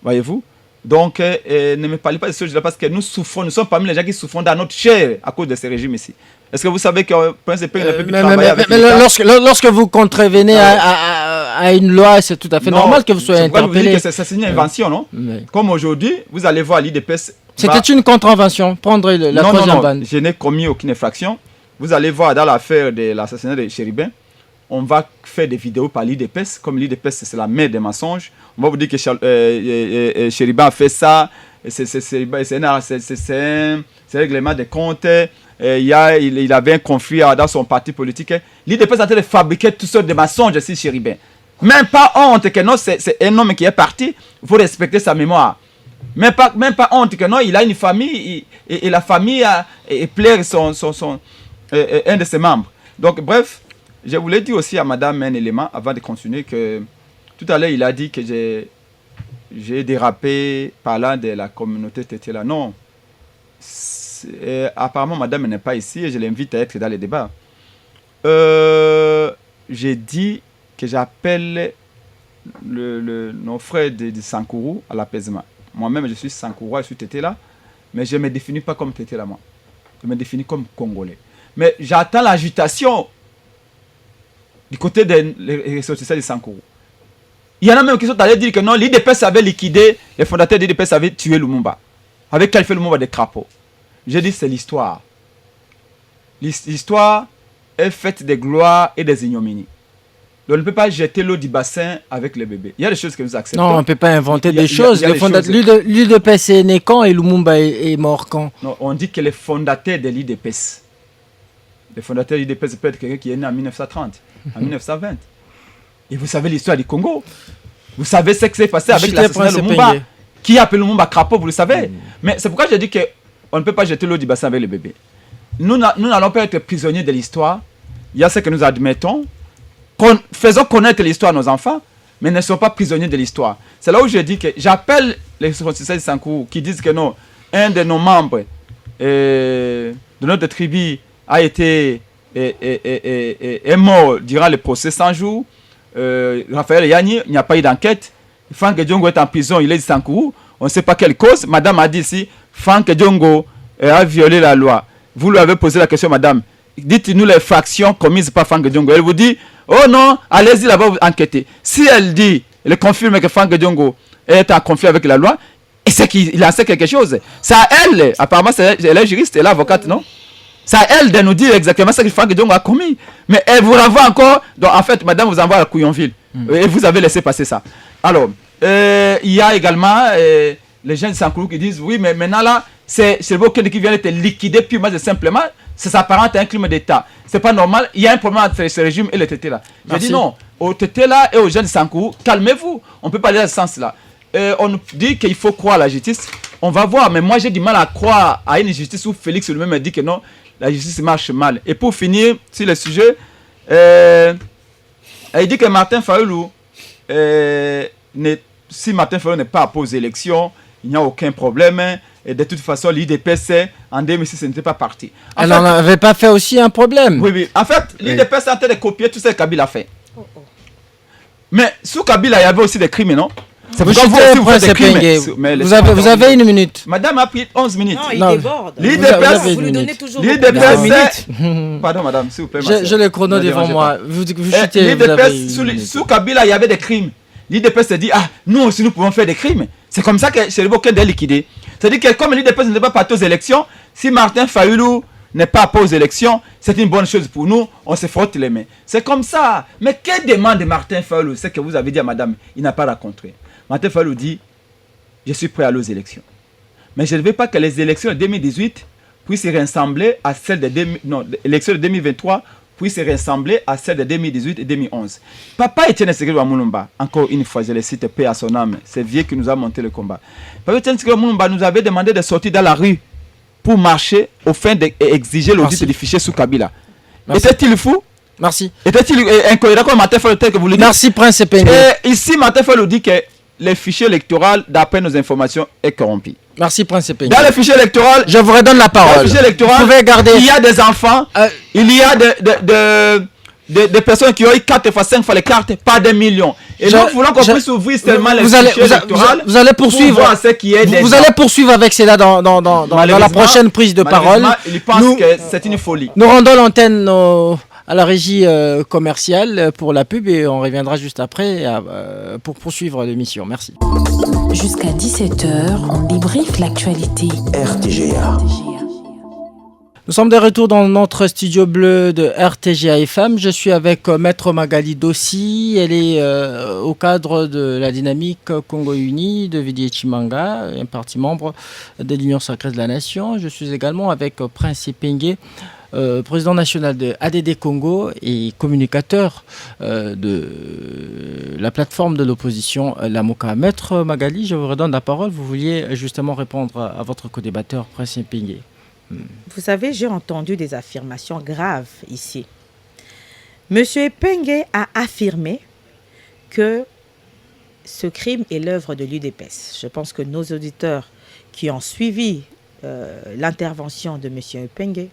Voyez-vous? Donc, ne me parlez pas de ce sujet-là parce que nous souffrons, nous sommes parmi les gens qui souffront dans notre chair à cause de ce régime ici. Est-ce que vous savez que Prince Epenge ne peut plus travailler avec l'État? Lorsque vous contrevenez à une loi, c'est tout à fait normal que vous soyez interpellé. Vous dites que c'est une invention, non? Comme aujourd'hui, vous allez voir l'IDPS. C'était une contravention, prendre la 3e bande. Non, je n'ai commis aucune infraction. Vous allez voir dans l'affaire de l'assassinat de Chéribin, on va faire des vidéos par l'IDPS. Comme l'IDPS, c'est la mère des mensonges. On va vous dire que Chéribin a fait ça. C'est un règlement de comptes. Il avait un conflit dans son parti politique. L'IDPS a été de fabriquer toutes sortes de mensonges sur Chéribin. Même pas honte que non, c'est un homme qui est parti. Il faut respecter sa mémoire. Même pas honte que non, il a une famille et la famille plaire un de ses membres. Donc, bref, je voulais dire aussi à madame un élément avant de continuer que tout à l'heure, il a dit que j'ai dérapé parlant de la communauté Tétela. Non. Apparemment, madame n'est pas ici et je l'invite à être dans les débats. J'ai dit que j'appelle nos frères de Sankourou à l'apaisement. Moi-même, je suis Sankourou, je suis Tétela, mais je ne me définis pas comme Tétela, moi. Je me définis comme Congolais. Mais j'attends l'agitation du côté des ressortissants de Sankourou. Il y en a même qui sont allés dire que non, l'IDPS avait liquidé, les fondateurs de l'IDPS avaient tué Lumumba. Avec quel fait Lumumba des crapauds. J'ai dit c'est l'histoire. L'histoire est faite de gloire et des ignominies. Donc on ne peut pas jeter l'eau du bassin avec les bébés. Il y a des choses que nous acceptons. Non, on ne peut pas inventer des choses. L'IDPS est né quand et Lumumba est mort quand? Non, on dit que les fondateurs de l'IDPS, les fondateurs de l'IDPS peut être quelqu'un qui est né en 1930, en 1920. Et vous savez l'histoire du Congo. Vous savez ce qui s'est passé avec l'assassinat de Lumumba. Qui a appelé Lumumba crapaud, vous le savez. Mais c'est pourquoi j'ai dit qu'on ne peut pas jeter l'eau du bassin avec les bébés. Nous n'allons pas être prisonniers de l'histoire. Il y a ce que nous admettons. Faisons connaître l'histoire à nos enfants, mais ne soyons pas prisonniers de l'histoire. C'est là où je dis que j'appelle les ressortissants de Sankourou qui disent que non, un de nos membres de notre tribu a été est mort durant le procès 100 jours. Raphaël Yanni, il n'y a pas eu d'enquête. Franck Diongo est en prison, il est de Sankourou. On ne sait pas quelle cause. Madame a dit ici, Franck Diongo a violé la loi. Vous lui avez posé la question, madame. Dites-nous les fractions commises par Franck Diongo. Elle vous dit, oh non, allez-y là-bas vous enquêtez. Si elle dit, elle confirme que Franck Diongo est en conflit avec la loi, c'est qu'il en sait quelque chose. C'est à elle, apparemment, elle est juriste, elle est avocate, non? C'est à elle de nous dire exactement ce que Franck Diongo a commis. Mais elle vous renvoie encore. Donc, en fait, madame vous envoie à Couillonville. Et vous avez laissé passer ça. Alors, il y a également les gens de Sankourou qui disent oui, mais maintenant là, c'est le Okende qui vient d'être liquidé purement et simplement. Ça s'apparente à un crime d'État. C'est pas normal. Il y a un problème entre ce régime et le TT là. Je dis non. Au TT là et aux jeunes de Sankourou, calmez-vous. On peut pas aller dans ce sens là. On nous dit qu'il faut croire à la justice. On va voir. Mais moi, j'ai du mal à croire à une justice où Félix lui-même dit que non, la justice marche mal. Et pour finir sur le sujet, il dit que Martin Fayulu, si Martin Fayulu n'est pas opposé aux élections, il n'y a aucun problème. Et de toute façon, l'IDPS, en 2006, ce n'était pas parti. Elle n'en avait pas fait aussi un problème. Oui. En fait, l'IDPS est en train de copier tout ce que Kabila a fait. Mais sous Kabila, il y avait aussi des crimes, non? C'est pourquoi vous faites des crimes. Vous avez une minute. Madame a pris 11 minutes. Non, il déborde. L'IDPS, vous lui donnez toujours Pardon, madame, s'il vous plaît. J'ai le chrono devant moi. Vous chutez, sous Kabila, il y avait des crimes. L'IDPS se dit, nous aussi, nous pouvons faire des crimes. C'est comme ça que c'est le Okende est liquidé. C'est-à-dire que comme l'IDPS n'était pas parti aux élections, si Martin Fayulu n'est pas aux élections, c'est une bonne chose pour nous, on se frotte les mains. C'est comme ça. Mais quelle demande Martin Fayulu? C'est que vous avez dit à madame, il n'a pas rencontré. Martin Fayulu dit, je suis prêt à aller aux élections. Mais je ne veux pas que les élections de 2018 puissent se ressembler à celles de l'élection de 2023 puissent se ressembler à celles de 2018 et 2011. Papa Etienne Tshisekedi Mulumba, encore une fois, je le cite, paix à son âme, c'est vieux qui nous a monté le combat. Papa Etienne Tshisekedi Mulumba nous avait demandé de sortir dans la rue pour marcher au fin d'exiger l'audit du fichier sous Kabila. Était-il fou? Merci. Était-il incohérent comme Martin Fayulu que vous le dites? Merci, Prince Epenge. Et ici, Martin Fayulu dit que le fichier électoral, d'après nos informations, est corrompu. Merci, Prince Epenge. Dans le fichier électoral, je vous redonne la parole. Dans le fichier électoral, vous pouvez garder... il y a des enfants, il y a des personnes qui ont eu 4 fois 5 fois les cartes, pas des millions. Et nous voulons qu'on puisse ouvrir seulement les fichiers électoraux. Vous allez poursuivre. Pour voir ce qui est vous allez poursuivre avec cela dans la prochaine prise de parole. Il pense que c'est une folie. Nous rendons l'antenne à la régie commerciale pour la pub et on reviendra juste après pour poursuivre l'émission. Merci. Jusqu'à 17h, on débriefe l'actualité. RTGA. Nous sommes de retour dans notre studio bleu de RTGA FM. Je suis avec Maître Magali Dossi. Elle est au cadre de la dynamique Congo Uni de Vidi Chimanga, un parti membre de l'Union sacrée de la Nation. Je suis également avec Prince Epenge, président national de ADD Congo et communicateur de la plateforme de l'opposition Lamoka. Maître Magali, je vous redonne la parole. Vous vouliez justement répondre à votre co-débatteur, Prince Epenge. Vous savez, j'ai entendu des affirmations graves ici. Monsieur Epenge a affirmé que ce crime est l'œuvre de l'UDPS. Je pense que nos auditeurs qui ont suivi l'intervention de monsieur Epenge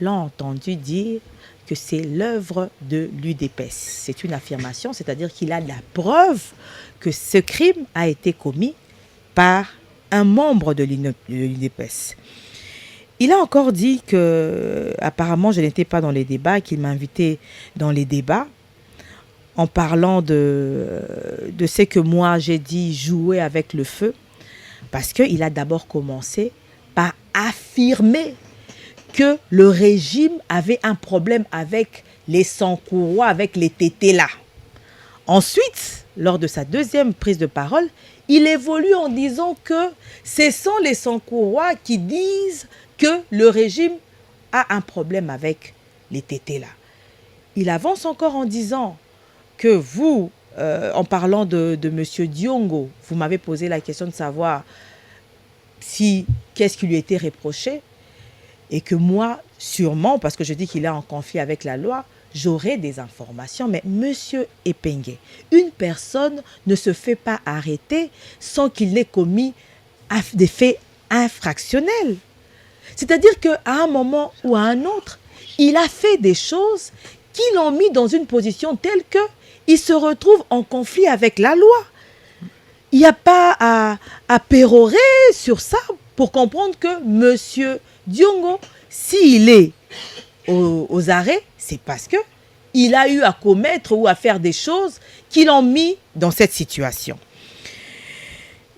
l'ont entendu dire que c'est l'œuvre de l'UDPS. C'est une affirmation, c'est-à-dire qu'il a la preuve que ce crime a été commis par un membre de l'UDPS. Il a encore dit que, apparemment, je n'étais pas dans les débats, qu'il m'a invité dans les débats en parlant de ce que moi j'ai dit, jouer avec le feu, parce qu'il a d'abord commencé par affirmer que le régime avait un problème avec les Sankourois, avec les Tétés là. Ensuite, lors de sa deuxième prise de parole, il évolue en disant que ce sont les Sankourois qui disent que le régime a un problème avec les Tétés là. Il avance encore en disant que vous, en parlant de M. Diongo, vous m'avez posé la question de savoir qu'est-ce qui lui était reproché, et que moi, sûrement, parce que je dis qu'il est en conflit avec la loi, j'aurai des informations. Mais monsieur Epenge, une personne ne se fait pas arrêter sans qu'il n'ait commis des faits infractionnels. C'est-à-dire qu'à un moment ou à un autre, il a fait des choses qui l'ont mis dans une position telle qu'il se retrouve en conflit avec la loi. Il n'y a pas à pérorer sur ça pour comprendre que monsieur Diongo, s'il est aux arrêts, c'est parce qu'il a eu à commettre ou à faire des choses qui l'ont mis dans cette situation.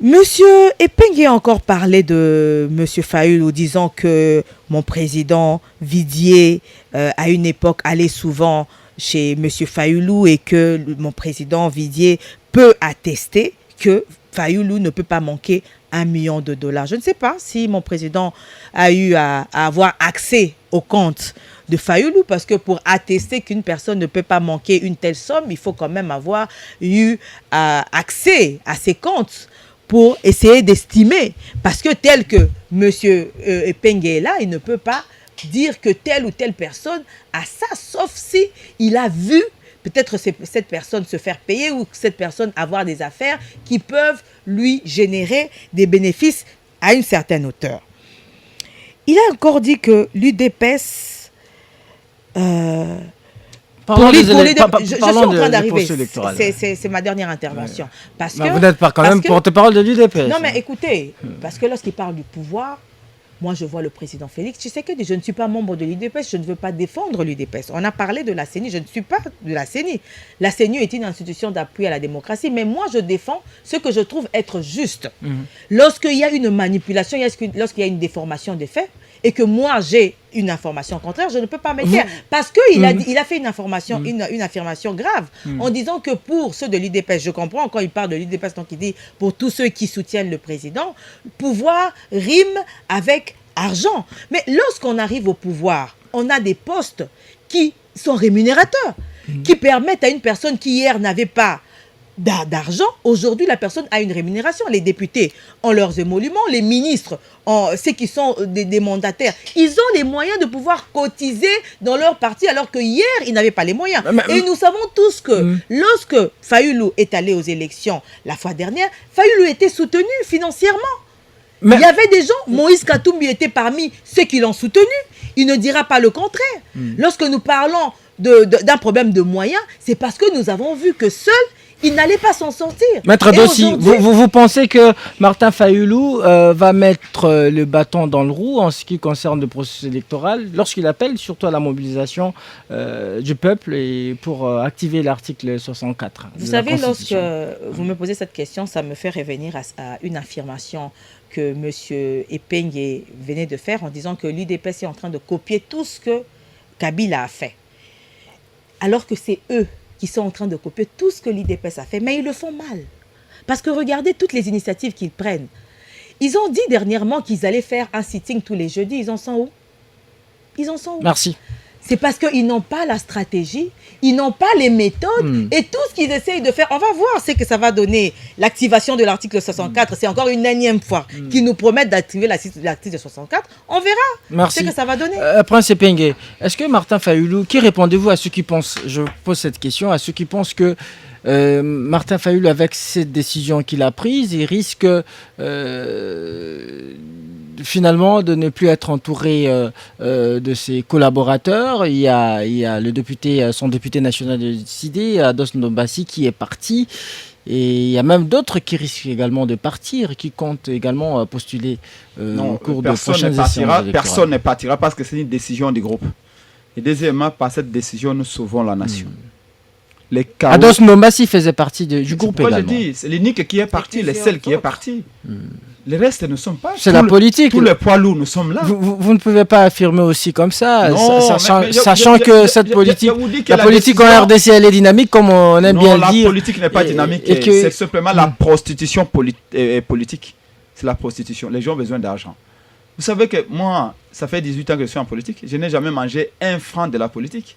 Monsieur Epengue a encore parlé de Monsieur Fayulu, disant que mon président Vidier, à une époque, allait souvent chez Monsieur Fayulu et que mon président Vidier peut attester que Fayulu ne peut pas manquer $1 million. Je ne sais pas si mon président a eu à avoir accès au compte de Fayulu, parce que pour attester qu'une personne ne peut pas manquer une telle somme, il faut quand même avoir eu accès à ses comptes pour essayer d'estimer. Parce que tel que M. Epengue est là, il ne peut pas dire que telle ou telle personne a ça, sauf si il a vu peut-être cette personne se faire payer ou cette personne avoir des affaires qui peuvent lui générer des bénéfices à une certaine hauteur. Il a encore dit que l'UDPS... je suis en train d'arriver. C'est ma dernière intervention. Parce que, vous n'êtes pas quand même porte-parole de l'UDPS. Non, mais écoutez, parce que lorsqu'il parle du pouvoir, moi je vois le président Félix Tshisekedi, je ne suis pas membre de l'UDPS, je ne veux pas défendre l'UDPS. On a parlé de la CENI, je ne suis pas de la CENI. La CENI est une institution d'appui à la démocratie, mais moi je défends ce que je trouve être juste. Lorsqu'il y a une manipulation, lorsqu'il y a une déformation des faits, et que moi j'ai une information contraire, je ne peux pas me taire. Parce qu'il a fait une affirmation grave en disant que pour ceux de l'UDPS, je comprends quand il parle de l'UDPS, donc il dit pour tous ceux qui soutiennent le président, pouvoir rime avec argent. Mais lorsqu'on arrive au pouvoir, on a des postes qui sont rémunérateurs, qui permettent à une personne qui hier n'avait pas d'argent, aujourd'hui la personne a une rémunération. Les députés ont leurs émoluments, les ministres, ceux qui sont des mandataires, ils ont les moyens de pouvoir cotiser dans leur parti alors que hier ils n'avaient pas les moyens. Et nous savons tous que lorsque Fayulu est allé aux élections la fois dernière, Fayulu était soutenu financièrement. Il y avait des gens, Moïse Katumbi était parmi ceux qui l'ont soutenu, il ne dira pas le contraire. Lorsque nous parlons d'un problème de moyens, c'est parce que nous avons vu que seul il n'allait pas s'en sortir. Maître Dossi, vous pensez que Martin Fayulu va mettre le bâton dans le roue en ce qui concerne le processus électoral lorsqu'il appelle surtout à la mobilisation du peuple et pour activer l'article 64 Vous savez, lorsque vous me posez cette question, ça me fait revenir à une affirmation que M. Epengue venait de faire en disant que l'UDPS est en train de copier tout ce que Kabila a fait. Alors que c'est eux qui sont en train de copier tout ce que l'UDPS a fait, mais ils le font mal. Parce que regardez toutes les initiatives qu'ils prennent. Ils ont dit dernièrement qu'ils allaient faire un sitting tous les jeudis. Ils en sont où? Ils en sont où? Merci. C'est parce qu'ils n'ont pas la stratégie, ils n'ont pas les méthodes et tout ce qu'ils essayent de faire. On va voir ce que ça va donner. L'activation de l'article 64, c'est encore une énième fois qu'ils nous promettent d'activer l'article 64. On verra. Merci. Ce que ça va donner. Prince Epengue, est-ce que Martin Fayulu, qui répondez-vous à ceux qui pensent, je pose cette question, à ceux qui pensent que Martin Fayulu, avec cette décision qu'il a prise, il risque finalement de ne plus être entouré de ses collaborateurs. Il y a son député national décidé, Ados Ndombassi, qui est parti. Et il y a même d'autres qui risquent également de partir, qui comptent également postuler au cours de prochaines élections électorales. Personne ne partira parce que c'est une décision du groupe. Et deuxièmement, par cette décision, nous sauvons la nation. Ados Ndombassi faisait partie du groupe également. Je dis, c'est l'unique qui est parti, les seuls qui est parti. Les restes ne sont pas. C'est la politique. Tous les poids lourds, nous sommes là. Vous ne pouvez pas affirmer aussi comme ça, non, sachant que cette politique, la politique en RDC, elle est dynamique, comme on aime bien le dire. La politique n'est pas dynamique, c'est simplement la prostitution politique. C'est la prostitution. Les gens ont besoin d'argent. Vous savez que moi, ça fait 18 ans que je suis en politique. Je n'ai jamais mangé un franc de la politique.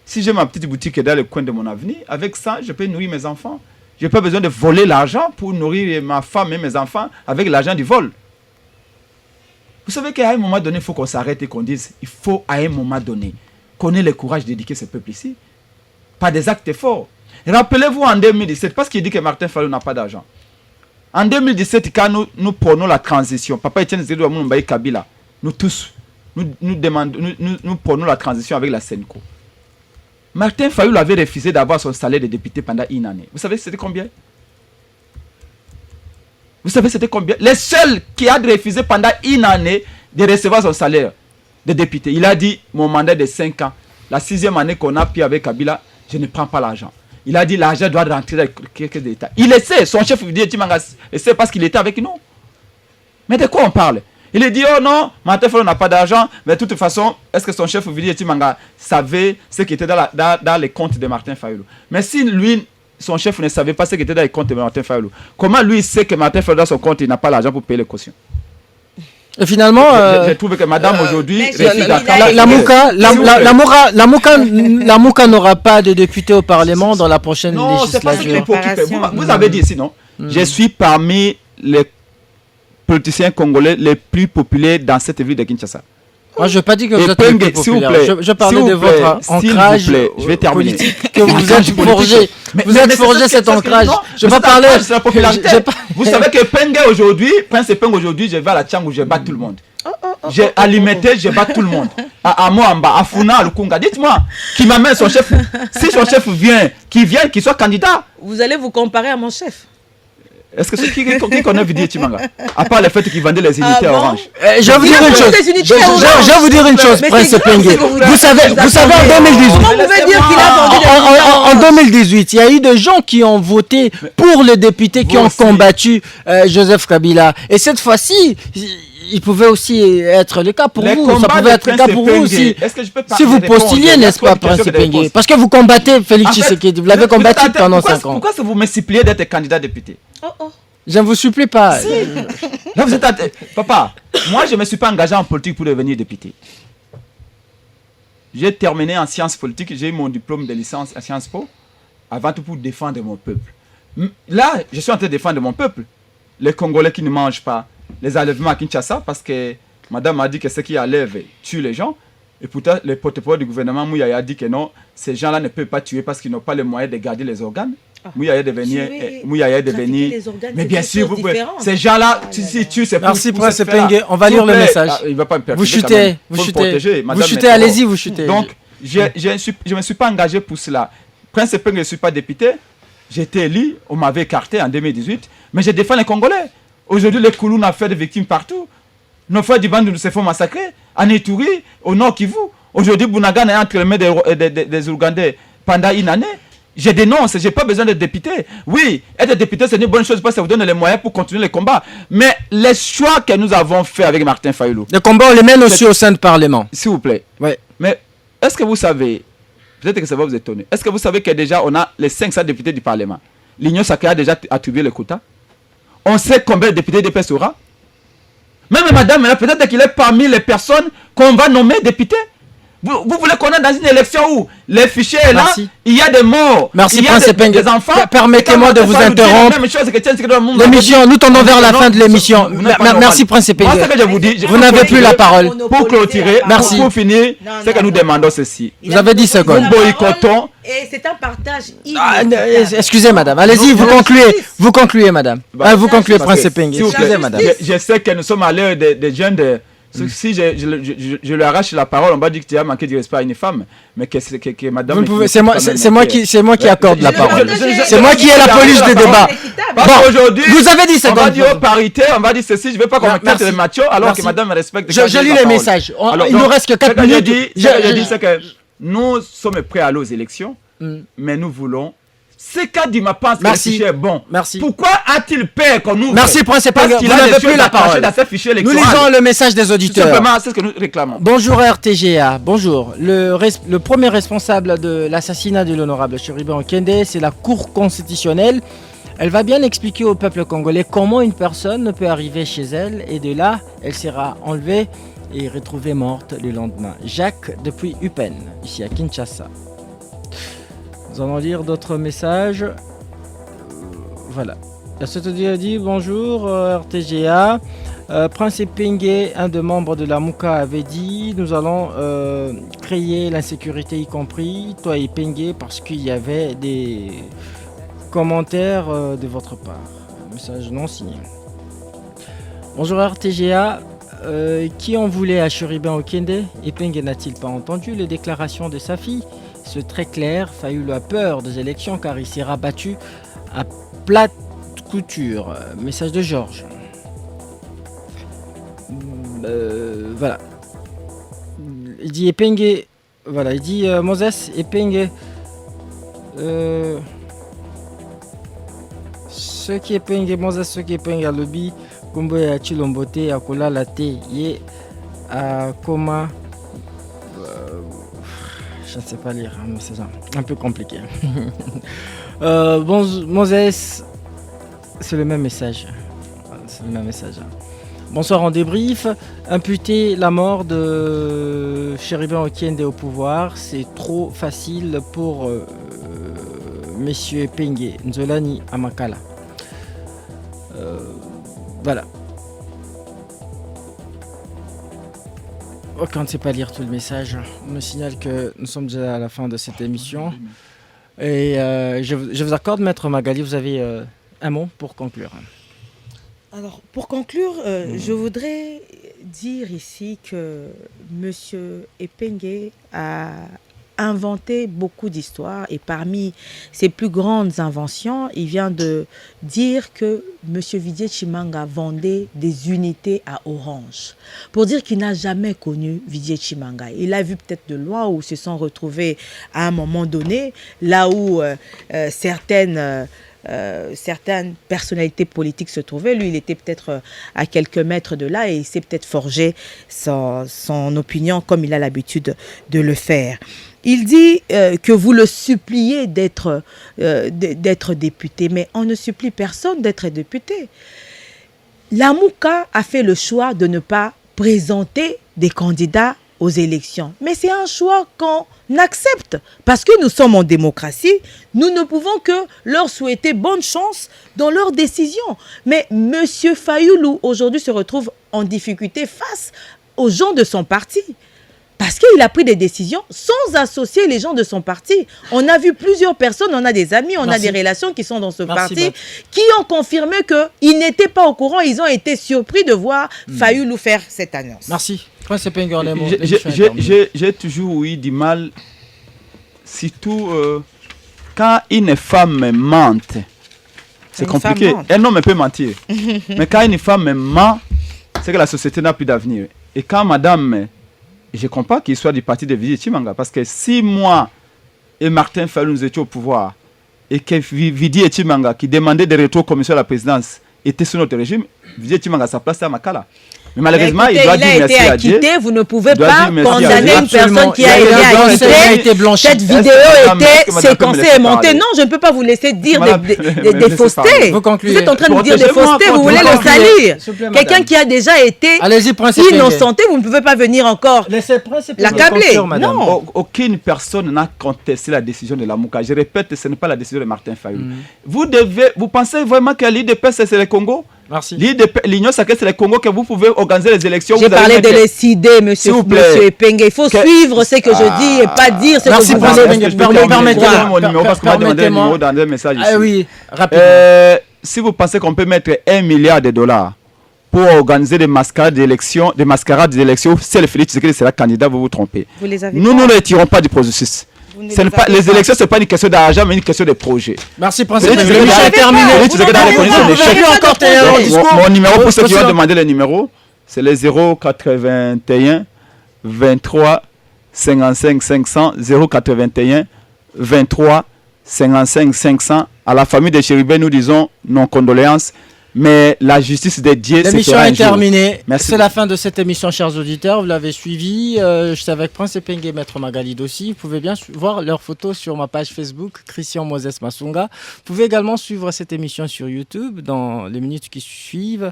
Si j'ai ma petite boutique dans le coin de mon avenir, avec ça, je peux nourrir mes enfants. Je n'ai pas besoin de voler l'argent pour nourrir ma femme et mes enfants avec l'argent du vol. Vous savez qu'à un moment donné, il faut qu'on s'arrête et qu'on dise, il faut à un moment donné qu'on ait le courage d'éduquer ce peuple ici, par des actes forts. Rappelez-vous en 2017, parce qu'il dit que Martin Fayulu n'a pas d'argent. En 2017, quand nous prenons la transition, Papa Etienne Tshisekedi Mbaye Kabila, nous tous, nous prenons la transition avec la Senko. Martin Fayulu avait refusé d'avoir son salaire de député pendant une année. Vous savez c'était combien? Vous savez c'était combien? Les seuls qui a refusé pendant une année de recevoir son salaire de député. Il a dit, mon mandat de 5 ans, la 6e année qu'on a pris avec Kabila, je ne prends pas l'argent. il a dit l'argent doit rentrer dans quelques États. Il essaie, son chef Didier Timanga essaie parce qu'il était avec nous. Mais de quoi on parle? Il a dit, oh non, Martin Fayulu n'a pas d'argent, mais de toute façon, est-ce que son chef Didier Timanga savait ce qui était dans les comptes de Martin Fayulu? Mais si lui, son chef ne savait pas ce qui était dans les comptes de Martin Fayulu, comment lui sait que Martin Fayulu dans son compte, il n'a pas l'argent pour payer les cautions? Et finalement, je trouve que madame aujourd'hui, la Mouka n'aura pas de député au Parlement dans la prochaine législature. Non, c'est pas ce qui préoccupe. Vous avez dit sinon, je suis parmi les politiciens congolais les plus populaires dans cette ville de Kinshasa. Moi, je n'ai pas dit que vous êtes le plus populaire. Je parlais de votre ancrage politique que vous êtes forgé. Vous êtes forgé cet ancrage. Je ne vais pas parler de la popularité. Vous savez que Penge aujourd'hui, Prince Penge aujourd'hui, je vais à la Tchangou, je bats tout le monde. J'ai alimenté, je bats tout le monde. À Moamba, à Funa, à Lukunga. Dites-moi, qui m'amène son chef. Si son chef vient, qu'il soit candidat. Vous allez vous comparer à mon chef. Est-ce que c'est qui connaît Didier Timanga? À part le fait qu'il vendait les unités orange. Je vais vous dire une chose. Je vais vous dire une chose, Prince Penge. Vous savez, en 2018. Comment vous pouvez dire qu'il a vendu en 2018, il y a eu des gens qui ont voté pour les députés qui ont combattu Joseph Kabila. Et cette fois-ci, il pouvait aussi être le cas pour vous. Ça pouvait être le cas pour vous aussi. Si vous postuliez, n'est-ce pas, Prince Penge? Parce que vous combattez Félix Tshisekedi. Vous l'avez combattu pendant 5 ans. Pourquoi vous me suppliez d'être candidat député? Je ne vous supplie pas. Si. Là, vous êtes Papa, moi, je ne me suis pas engagé en politique pour devenir député. J'ai terminé en sciences politiques. J'ai eu mon diplôme de licence à Sciences Po avant tout pour défendre mon peuple. Là, je suis en train de défendre mon peuple. Les Congolais qui ne mangent pas, les enlèvements à Kinshasa, parce que madame a dit que ceux qui enlèvent tuent les gens. Et pourtant, le porte-parole du gouvernement, Mouyaya, a dit que non, ces gens-là ne peuvent pas tuer parce qu'ils n'ont pas les moyens de garder les organes. Mouyaya devenir. Mais bien sûr, vous pouvez. Ces gens-là, si tuent, c'est pour. Merci, Prince Penge. On va lire le message. Il va pas me vous chutez, vous chutez, allez-y, vous chutez. Donc, je ne me suis pas engagé pour cela. Prince Penge, je ne suis pas député. J'ai été élu, on m'avait écarté en 2018, mais je défends les Congolais. Aujourd'hui, les Koulou ont fait des victimes partout. Nos frères du Bandou se font massacrer. En Ituri, au nord Kivu. Aujourd'hui, Bounagan est entre les mains des Ougandais pendant une année. Je dénonce, je n'ai pas besoin d'être député. Oui, être député, c'est une bonne chose parce que ça vous donne les moyens pour continuer les combats. Mais les choix que nous avons faits avec Martin Fayulu. Les combats, on les mène aussi au sein du Parlement. S'il vous plaît. Ouais. Mais est-ce que vous savez, peut-être que ça va vous étonner, est-ce que vous savez que déjà on a les 500 députés du Parlement? L'Union sacrée a déjà attribué le quota. On sait combien de députés de PS aura. Même madame, peut-être qu'il est parmi les personnes qu'on va nommer députés. Vous voulez qu'on est dans une élection où les fichiers est là, il y a des morts, il y a des enfants. Permettez-moi de vous interrompre. L'émission, nous tendons vers la fin de l'émission. Merci Prince Penge. Vous n'avez plus la parole. Pour clôturer, pour finir, c'est que nous demandons ceci. Vous avez 10 secondes. Nous boycottons. Et c'est un partage excusez madame, allez-y, vous concluez. Vous concluez madame. Vous concluez Prince Penge. Excusez madame. Je sais que nous sommes à l'heure des jeunes de... Si je lui arrache la parole, on va dire que tu as manqué de respect à une femme, mais que madame... C'est moi qui accorde la parole. C'est moi qui ai la police des débats. Bon, aujourd'hui, vous avez dit ça. On va dire parité, on va dire ceci, je ne veux pas qu'on me traite de macho, alors que madame me respecte. Je lis les messages. Il nous reste que 4 minutes. Je dis que nous sommes prêts à aller aux élections, mais nous voulons... C'est qu'a dit ma pense que le fichier est bon. Merci. Pourquoi a-t-il peur qu'on nous... Merci Prince Penge, vous n'avez plus la parole. Nous lisons le message des auditeurs. Simplement, c'est ce que nous réclamons. Bonjour RTGA, bonjour. Le premier responsable de l'assassinat de l'honorable Cheriben Okende, c'est la Cour constitutionnelle. Elle va bien expliquer au peuple congolais comment une personne ne peut arriver chez elle et de là, elle sera enlevée et retrouvée morte le lendemain. Jacques depuis Upen, ici à Kinshasa. Nous allons lire d'autres messages. Voilà. La société a dit bonjour RTGA. Prince Penge, un des membres de la Mouka, avait dit nous allons créer l'insécurité, y compris toi et Penge, parce qu'il y avait des commentaires de votre part. Message non signé. Bonjour RTGA. Qui en voulait à Cheriben Okende? Et Penge n'a-t-il pas entendu les déclarations de sa fille? C'est très clair, Fayulu a peur des élections car il s'est rabattu à plate couture. Message de Georges. Voilà. Il dit Epenge. Voilà, il dit Moses Epenge. Ce qui est penge, Moses, ce qui est penge à lobby, Kumbo ya Chilombote, ya Kola Latte, Ye, à Koma. Je ne sais pas lire, hein, mais c'est ça. Un peu compliqué. Bon, Moses, c'est le même message. C'est le même message. Bonsoir en débrief. Imputer la mort de Chérubin Okiende au pouvoir, c'est trop facile pour messieurs Penge, Nzolani Amakala. Voilà. Ok, on ne sait pas lire tout le message. On me signale que nous sommes déjà à la fin de cette émission. Et je vous accorde, Maître Magali, vous avez un mot pour conclure. Alors, pour conclure, je voudrais dire ici que M. Epenge a inventé beaucoup d'histoires et parmi ses plus grandes inventions, il vient de dire que M. Didier Tshimanga vendait des unités à Orange. Pour dire qu'il n'a jamais connu Didier Tshimanga. Il a vu peut-être de loin où ils se sont retrouvés à un moment donné, là où certaines personnalités politiques se trouvaient. Lui, il était peut-être à quelques mètres de là et il s'est peut-être forgé son opinion comme il a l'habitude de le faire. Il dit que vous le suppliez d'être député, mais on ne supplie personne d'être député. La Mouka a fait le choix de ne pas présenter des candidats aux élections. Mais c'est un choix qu'on accepte parce que nous sommes en démocratie. Nous ne pouvons que leur souhaiter bonne chance dans leurs décisions. Mais M. Fayoulou, aujourd'hui, se retrouve en difficulté face aux gens de son parti. Parce qu'il a pris des décisions sans associer les gens de son parti. On a vu plusieurs personnes, on a des amis, on a des relations qui sont dans ce parti, qui ont confirmé qu'ils n'étaient pas au courant. Ils ont été surpris de voir Fayoulou faire cette annonce. Merci. J'ai toujours eu du mal, surtout quand une femme mente. C'est compliqué. Un homme peut mentir. Mais quand une femme ment, c'est que la société n'a plus d'avenir. Et quand madame... Je ne comprends pas qu'il soit du parti de Didier Tshimanga. Parce que si moi et Martin Fayulu nous étions au pouvoir et que Didier Tshimanga, qui demandait des retours commission à la présidence, était sous notre régime, Didier Tshimanga, sa place à Makala. Mais malheureusement, écoutez, il doit dire merci à Dieu. Vous ne pouvez pas condamner une personne qui a été acquittée. Cette vidéo était séquencée et montée. Non, je ne peux pas vous laisser dire des faussetés. Vous êtes en train de nous dire des faussetés, vous voulez le salir. Quelqu'un qui a déjà été innocenté, vous ne pouvez pas venir encore l'accabler. Non. Aucune personne n'a contesté la décision de la Mouka. Je répète, ce n'est pas la décision de Martin Fayulu. Vous pensez vraiment que l'IDPS, c'est le Congo? Merci. L'Union sacrée, c'est le Congo que vous pouvez organiser les élections. J'ai parlé de l'ECD, monsieur Epenge. Il faut suivre ce que je dis et pas dire ce que vous voulez. Permettez-moi mon numéro parce qu'on m'a demandé un numéro dans un message ici. Ah oui, rapidement. Si vous pensez qu'on peut mettre $1 milliard pour organiser des mascarades d'élections, si le Félix Tshisekedi sera candidat, vous vous trompez. Nous ne retirons pas du processus. Les élections, ce n'est pas une question d'argent, mais une question de projet. Merci, Principe. L'émission est terminée. Mon numéro, pour ceux qui ont demandé le numéro, c'est le 081 23 55 500. 081 23 55 500. À la famille de Chérubin, nous disons nos condoléances. Mais la justice des dieux, c'est l'émission est terminée. C'est la fin de cette émission, chers auditeurs. Vous l'avez suivi. Je suis avec Prince Epenge et Maître Magali aussi. Vous pouvez bien voir leurs photos sur ma page Facebook, Christian Moses Masunga. Vous pouvez également suivre cette émission sur YouTube dans les minutes qui suivent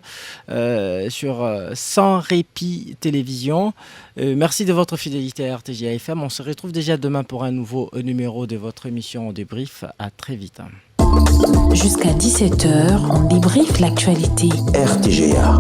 sur Sans Répit Télévision. Merci de votre fidélité à RTGA-FM. On se retrouve déjà demain pour un nouveau numéro de votre émission en débrief. À très vite. Jusqu'à 17h, on débriefe l'actualité. RTGA.